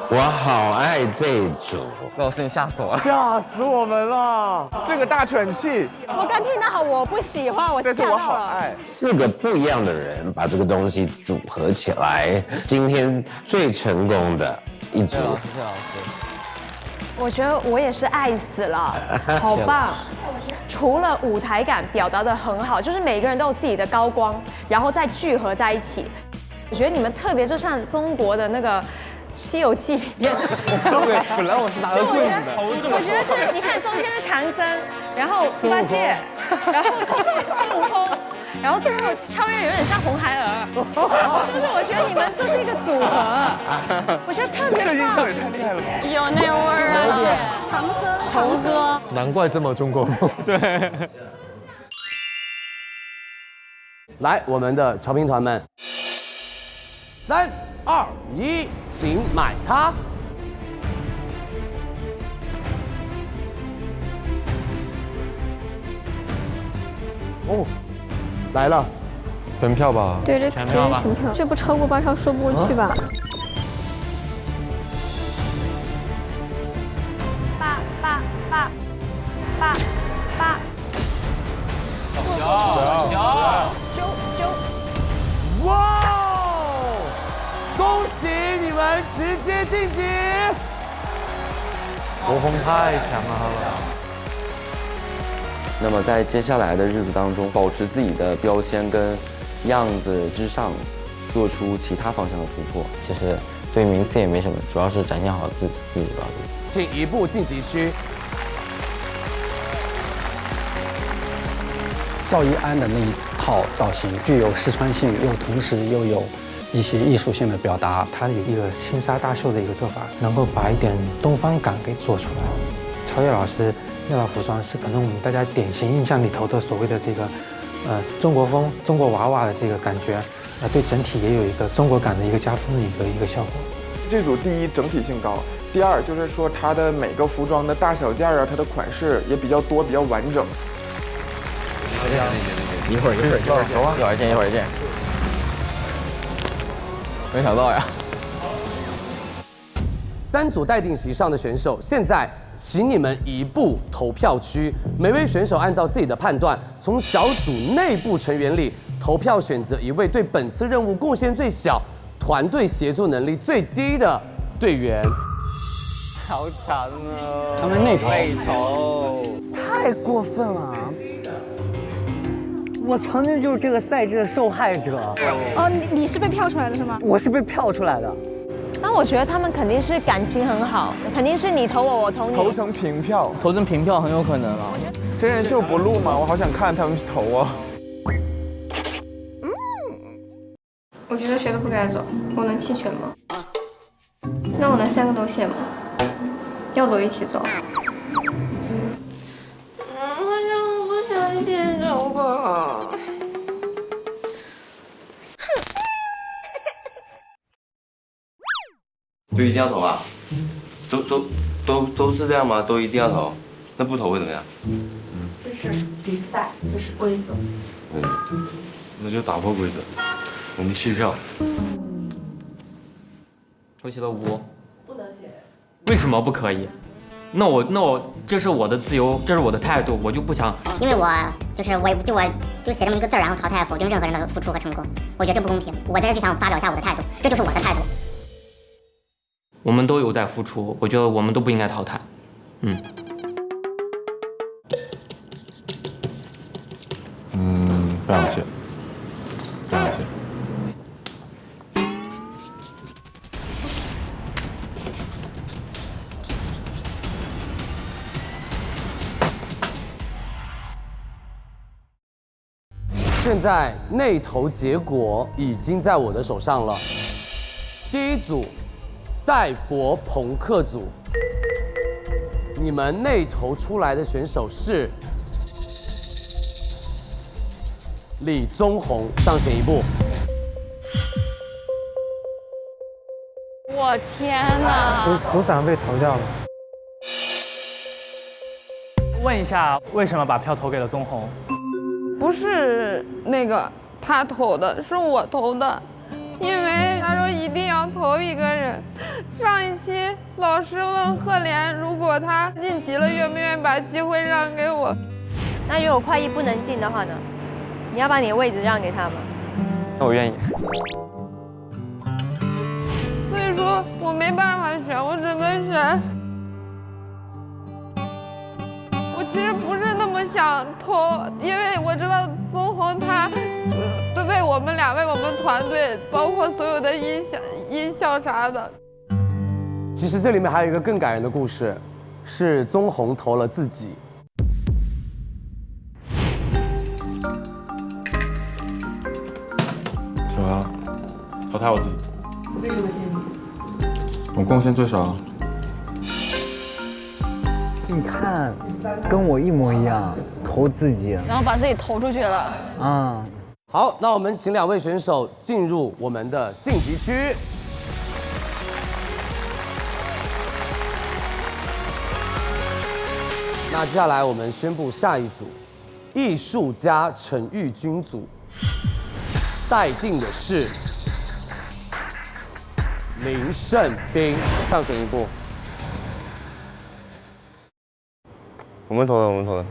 我好爱这一组。老师，你吓死我了！吓死我们了！这个大喘气，我刚听到我不喜欢，我吓到了。4个不一样的人把这个东西组合起来，今天最成功的一组。谢老师。我觉得我也是爱死了，好棒！除了舞台感表达得很好，就是每个人都有自己的高光，然后再聚合在一起。我觉得你们特别就像中国的那个《西游记》里面，对，本来我是拿着棍子的。我觉得就是你看中间是唐僧，然后猪八戒，然后就是孙悟空，然后最后超越有点像红孩儿，就是我觉得你们就是一个组合，我觉得特别棒。这音效也太厉害了吧！有那味儿啊，唐僧猴哥，难怪这么中国风。对。来，我们的潮评团们，3、2、1，请买它。哦，来了，全票吧？对，这全票吧，这不超过8票说不过去吧？们直接晋级。国风太强了。那么在接下来的日子当中，保持自己的标签跟样子之上，做出其他方向的突破。其实对名次也没什么，主要是展现好自己吧。请移步晋级区。赵一安的那一套造型具有实穿性，又同时又有一些艺术性的表达。它有一个轻纱大袖的一个做法，能够把一点东方感给做出来。超越老师那套服装是可能我们大家典型印象里头的所谓的这个，中国风、中国娃娃的这个感觉，对整体也有一个中国感的一个加分的一个效果。这组第一整体性高，第二就是说它的每个服装的大小件啊，它的款式也比较多，比较完整。一会儿见，一会儿见。没想到呀。3组待定席上的选手，现在请你们移步投票区，每位选手按照自己的判断，从小组内部成员里投票选择一位对本次任务贡献最小、团队协作能力最低的队员。好惨啊！他们内投，太过分了！我曾经就是这个赛制的受害者。哦，你是被票出来的是吗？我是被票出来的。那我觉得他们肯定是感情很好，肯定是你投我，我投你。投成平票，投成平票很有可能啊。真人秀不录吗？我好想看他们投啊。我觉得谁都不该走，我能弃权吗？那我能3个都卸吗？要走一起走。我不想一起走吧。就一定要投啊？都是这样吗？都一定要投？那不投会怎么样？这是比赛，这是规则。那就打破规则，我们弃票。我写了5，不能写。为什么不可以？那我这是我的自由，这是我的态度，我就不想。因为我就写这么一个字，然后淘汰否定任何人的付出和成功，我觉得这不公平。我在这就想发表一下我的态度，这就是我的态度。我们都有在付出，我觉得我们都不应该淘汰。非常谢，非常谢。现在内投结果已经在我的手上了。第一组，赛博朋克组，你们内投出来的选手是李宗宏，上前一步。我天哪！组长被投掉了。问一下，为什么把票投给了宗宏？不是那个他投的，是我投的，因为他说一定要投一个人。上一期老师问赫连，如果他晋级了，愿不愿意把机会让给我？那如果快一不能进的话呢？你要把你的位置让给他吗？那我愿意。所以说我没办法选，我只能选。我其实不是那么想投，因为我知道宗宏他为我们俩、为我们团队，包括所有的音效啥的。其实这里面还有一个更感人的故事，是宗宏投了自己。喜欢淘汰我自己。为什么写你自己？我贡献最少。你看，跟我一模一样，投自己，然后把自己投出去了。好，那我们请2位选手进入我们的晋级区。那接下来我们宣布下一组，艺术家陈玉君组，待定的是林胜斌，上前一步。我们投的。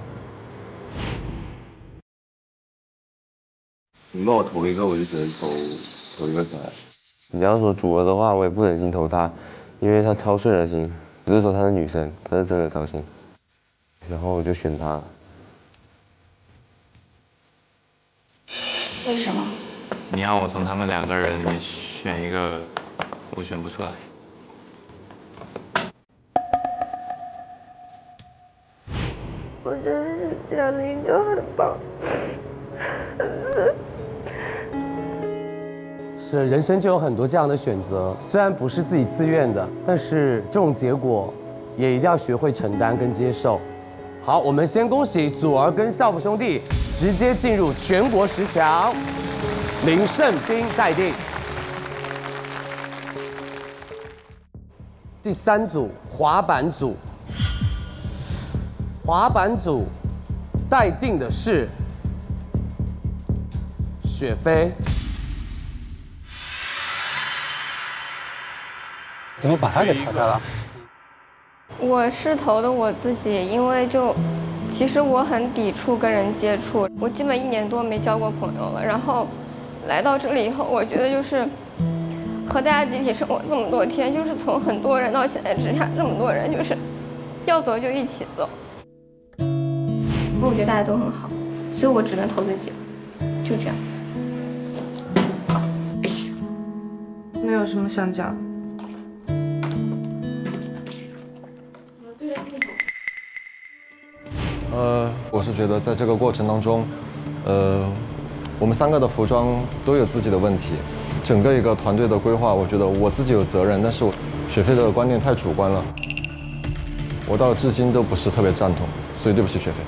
你帮我投一个，我就只能投一个出来。你要说主儿的话，我也不忍心投她，因为她超顺人心。不是说她是女生，她是真的超心。然后我就选她。为什么？你让我从他们2个人里面选一个，我选不出来。我觉得是小林就很棒。是人生就有很多这样的选择，虽然不是自己自愿的，但是这种结果也一定要学会承担跟接受。好，我们先恭喜祖儿跟校服兄弟直接进入全国10强，林胜斌待定。第3组滑板组，滑板组待定的是雪飞。怎么把他给淘汰了？我是投的我自己，因为其实我很抵触跟人接触，我基本1年多没交过朋友了。然后来到这里以后，我觉得就是和大家集体生活这么多天，就是从很多人到现在只剩这么多人，就是要走就一起走。我觉得大家都很好，所以我只能投自己了，就这样。没有什么想讲。我是觉得在这个过程当中，我们3个的服装都有自己的问题，整个一个团队的规划，我觉得我自己有责任，但是雪飞的观念太主观了，我到至今都不是特别赞同，所以对不起雪飞。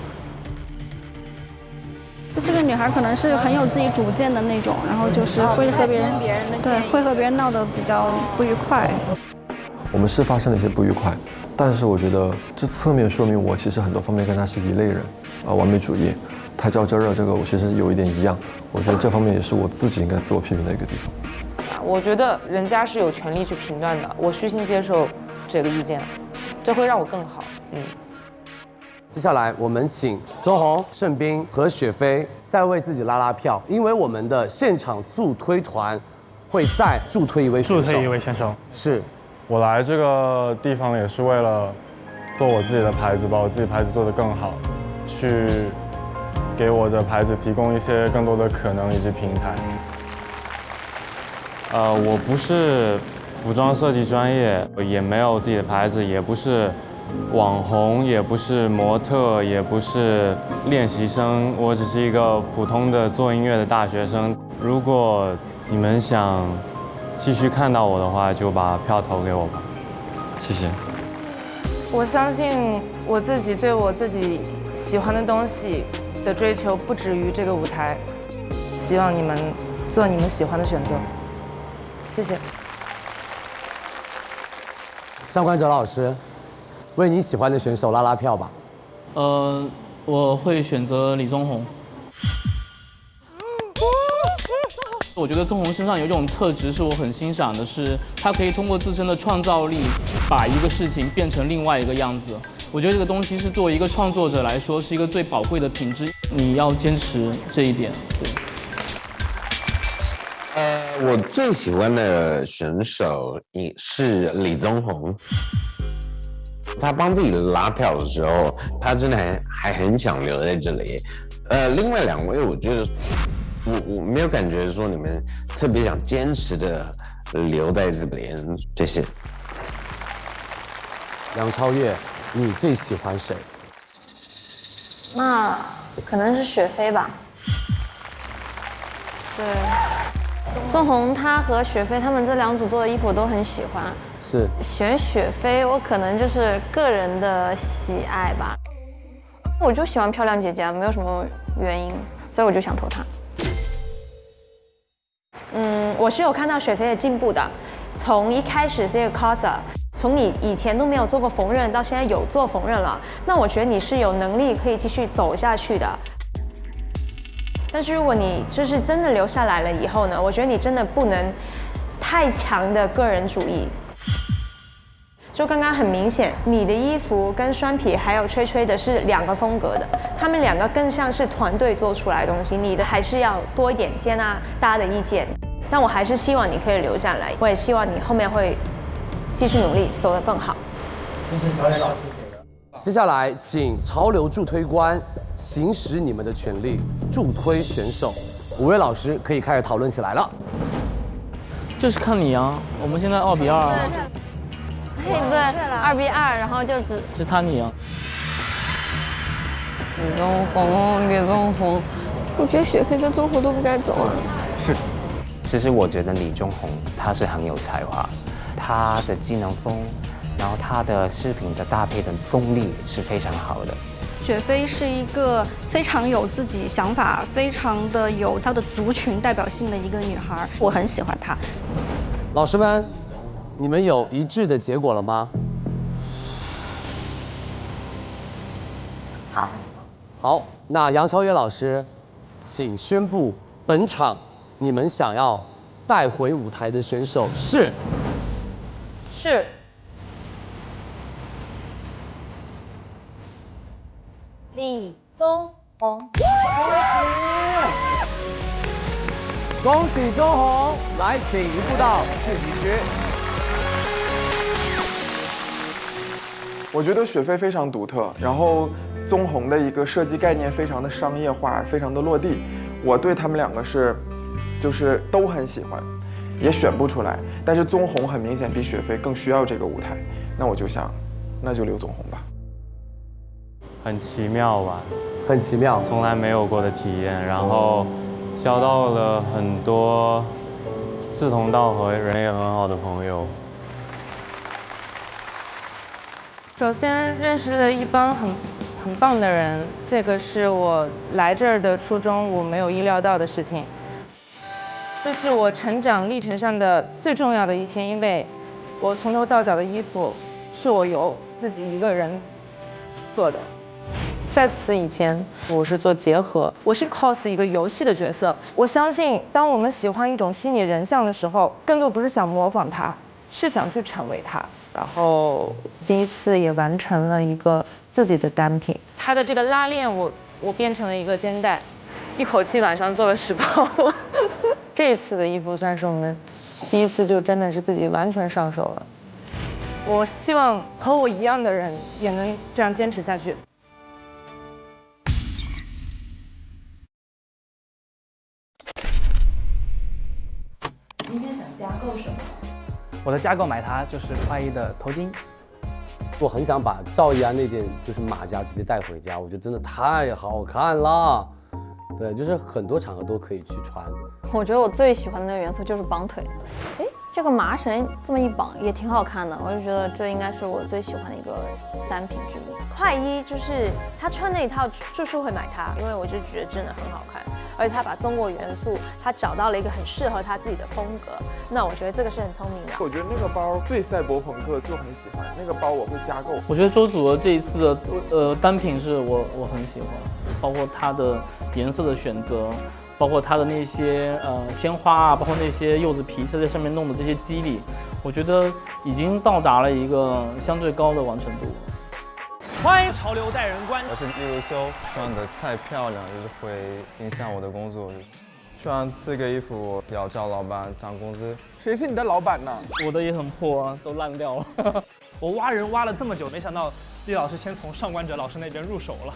这个女孩可能是很有自己主见的那种，然后就是会和别人会和别人闹得比较不愉快。我们是发生了一些不愉快，但是我觉得这侧面说明我其实很多方面跟他是一类人，完美主义、太较真儿，这个我其实有一点一样。我觉得这方面也是我自己应该自我批评的一个地方。我觉得人家是有权利去评断的，我虚心接受这个意见，这会让我更好。接下来我们请宗宏、盛斌和雪飞再为自己拉拉票，因为我们的现场助推团会再助推一位选手。助推一位选手。是。我来这个地方也是为了做我自己的牌子，把我自己牌子做得更好，去给我的牌子提供一些更多的可能以及平台。我不是服装设计专业，也没有自己的牌子，也不是网红，也不是模特，也不是练习生，我只是一个普通的做音乐的大学生。如果你们想继续看到我的话，就把票投给我吧，谢谢。我相信我自己对我自己喜欢的东西的追求不止于这个舞台，希望你们做你们喜欢的选择，谢谢。上官哲老师，为你喜欢的选手拉拉票吧。我会选择李宗宏。我觉得宗宏身上有一种特质是我很欣赏的，是他可以通过自身的创造力，把一个事情变成另外一个样子。我觉得这个东西是作为一个创作者来说，是一个最宝贵的品质，你要坚持这一点。对。我最喜欢的选手也是李宗宏。他帮自己拉票的时候，他真的还很想留在这里。另外2位，我觉得我没有感觉说你们特别想坚持的留在这边，谢谢。杨超越，你最喜欢谁？那可能是雪飞吧。对，宗宏他和雪飞他们这2组做的衣服我都很喜欢。是。选雪飞，我可能就是个人的喜爱吧。我就喜欢漂亮姐姐，没有什么原因，所以我就想投她。我是有看到雪飞的进步的，从一开始是一个 coser， 从你以前都没有做过缝纫到现在有做缝纫了，那我觉得你是有能力可以继续走下去的。但是如果你就是真的留下来了以后呢，我觉得你真的不能太强的个人主义。就刚刚很明显，你的衣服跟栓皮还有吹吹的是2个风格的，他们2个更像是团队做出来的东西，你的还是要多一点接纳大家的意见。但我还是希望你可以留下来，我也希望你后面会继续努力，走得更好。谢谢乔磊老师。接下来，请潮流助推官行使你们的权利，助推选手。5位老师可以开始讨论起来了。就是看你啊，我们现在2比2啊。对，2比2，然后就只是他你啊。李宗宏，我觉得雪飞跟宗宏都不该走啊。是，其实我觉得李宗宏他是很有才华，他的技能风，然后他的饰品的搭配的功力是非常好的。雪飞是一个非常有自己想法、非常的有她的族群代表性的一个女孩，我很喜欢她。老师们，你们有一致的结果了吗？好，那杨超越老师，请宣布本场你们想要带回舞台的选手是李宗宏。恭喜宗宏，来，请移步到晋级区。我觉得雪飞非常独特，然后宗宏的一个设计概念非常的商业化，非常的落地。我对他们两个就是都很喜欢，也选不出来。但是宗宏很明显比雪飞更需要这个舞台，那我就想，那就留宗宏吧。很奇妙吧？很奇妙，从来没有过的体验，然后交到了很多志同道合、人也很好的朋友。首先认识了一帮很棒的人，这个是我来这儿的初衷，我没有意料到的事情。这是我成长历程上的最重要的一天，因为我从头到脚的衣服是我由自己一个人做的。在此以前，我是做结合，我是 cos 一个游戏的角色。我相信，当我们喜欢一种虚拟人像的时候，更多不是想模仿它，是想去成为它。然后第一次也完成了一个自己的单品，它的这个拉链我变成了一个肩带，一口气晚上做了10包。这一次的衣服算是我们第一次就真的是自己完全上手了。我希望和我一样的人也能这样坚持下去。今天想加购什么？我的加购买它就是快意的头巾。我很想把赵一安那件就是马甲直接带回家，我觉得真的太好看了。对，就是很多场合都可以去穿。我觉得我最喜欢的那个元素就是绑腿。哎，这个麻绳这么一绑也挺好看的，我就觉得这应该是我最喜欢的一个单品之一。快衣就是他穿那一套，就是会买它，因为我就觉得真的很好看，而且他把中国元素，他找到了一个很适合他自己的风格。那我觉得这个是很聪明的。我觉得那个包最赛博朋克，就很喜欢那个包，我会加购。我觉得周祖儿这一次的单品是我很喜欢，包括它的颜色的选择，包括它的那些鲜花啊，包括那些柚子皮是在上面弄的这些肌理，我觉得已经到达了一个相对高的完成度。欢迎潮流带人官，我是叶如修，穿的太漂亮，就是会影响我的工作。穿这个衣服我要叫老板涨工资。谁是你的老板呢？我的也很破啊，都烂掉了。我挖人挖了这么久，没想到厉老师先从上官哲老师那边入手了。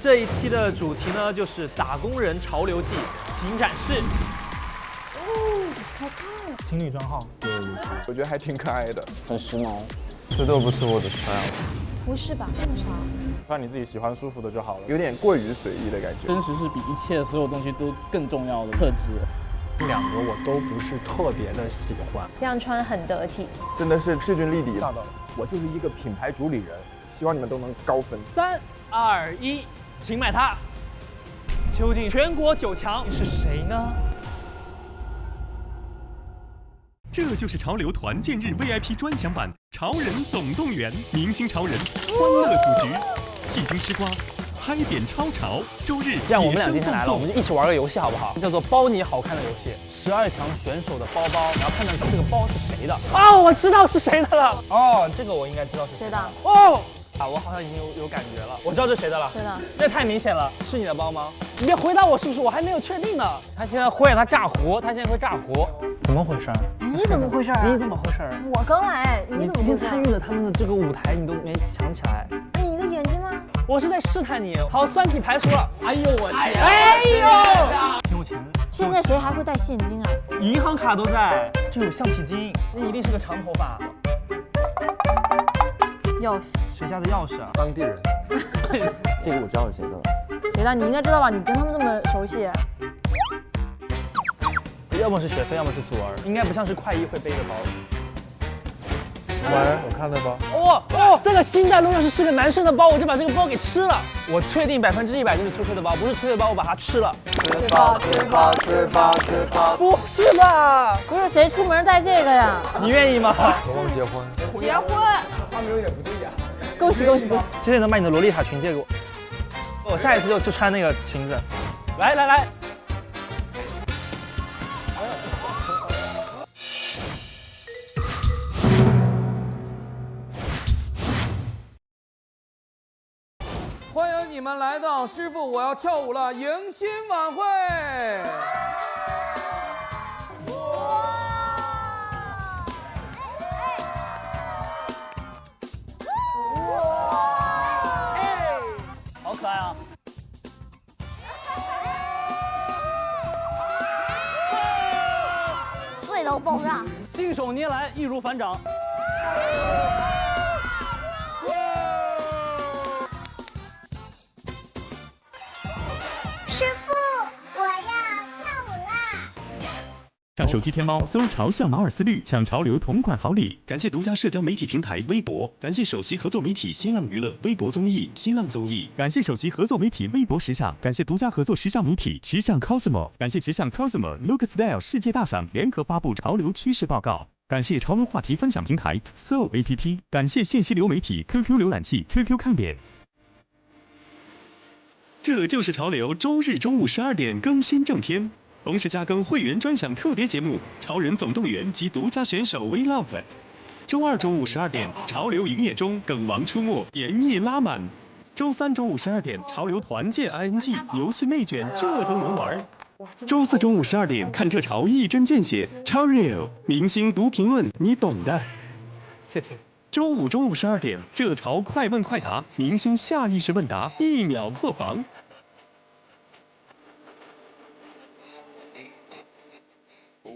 这一期的主题呢，就是打工人潮流季，请展示。哦，好看！情侣装号，我觉得还挺可爱的，很时髦。这都不是我的菜啊。不是吧？这么长？穿你自己喜欢舒服的就好了，有点过于随意的感觉。真实是比一切所有东西都更重要的特质。这两个我都不是特别的喜欢，这样穿很得体，真的是势均力敌。我就是一个品牌主理人，希望你们都能高分。3、2、1，请买它。究竟全国9强是谁呢？这就是潮流团建日 VIP 专享版《潮人总动员》，明星潮人欢乐组局，戏精吃瓜，嗨点超潮，周日这样我们俩野生今天来了，放送我们就一起玩个游戏好不好？叫做包你好看的游戏，12强选手的包包，然后判断出这个包是谁的。哦，我知道是谁的了。哦，这个我应该知道是谁的。哦，啊，我好像已经有感觉了，我知道这谁的了。谁的？这太明显了，是你的包吗？你别回答我是不是，我还没有确定呢。他现在会，他炸糊，他现在会炸糊，怎么回事？你怎么回事？你怎么回事？我刚来，你怎么今天参与了他们的这个舞台，你都没想起来？你的眼睛呢？我是在试探你。好，酸体排除了。哎呦我天！哎呦！挺有钱的。现在谁还会带现金啊？银行卡都在，这有橡皮筋，那一定是个长头发。钥匙？谁家的钥匙啊？当地人。这个我知道是谁的了。谁的？你应该知道吧？你跟他们这么熟悉。要么是学费，要么是祖儿，应该不像是快一会背的包。喂，我看那包。哦，这个新带路要是个男生的包，我就把这个包给吃了。我确定100%就是吹吹的包，不是吹吹的包，我把它吃了。吃包。不是吧？不是谁出门带这个呀？你愿意吗？渴望结婚。结婚。他们有点不对呀。恭喜！其实能把你的洛丽塔裙借给我，我下一次就去穿那个裙子。来。欢迎你们来到师傅我要跳舞了迎新晚会。好可爱啊！碎到爆炸！信手拈来，易如反掌。师傅，我要跳舞啦！上手机天猫搜潮向马尔斯绿，抢潮流同款好礼。感谢独家社交媒体平台微博，感谢首席合作媒体新浪娱乐、微博综艺、新浪综艺，感谢首席合作媒体微博时尚，感谢独家合作时尚媒体时尚 Cosmo， 感谢时尚 Cosmo Look Style 世界大赏联合发布潮流趋势报告。感谢潮文话题分享平台 So APP， 感谢信息流媒体 QQ 浏览器 QQ 看点。这就是潮流，周日中午12点更新正片，同时加更会员专享特别节目《潮人总动员》及独家选手 We Love。周二中午12点，潮流营业中，梗王出没，演绎拉满。周三中午12点，潮流团建 ING 游戏内卷，这都能玩。周四中午12点，看这潮一针见血，超 real 明星读评论，你懂的。谢谢。周五中午12点，这潮快问快答，明星下意识问答，1秒破防。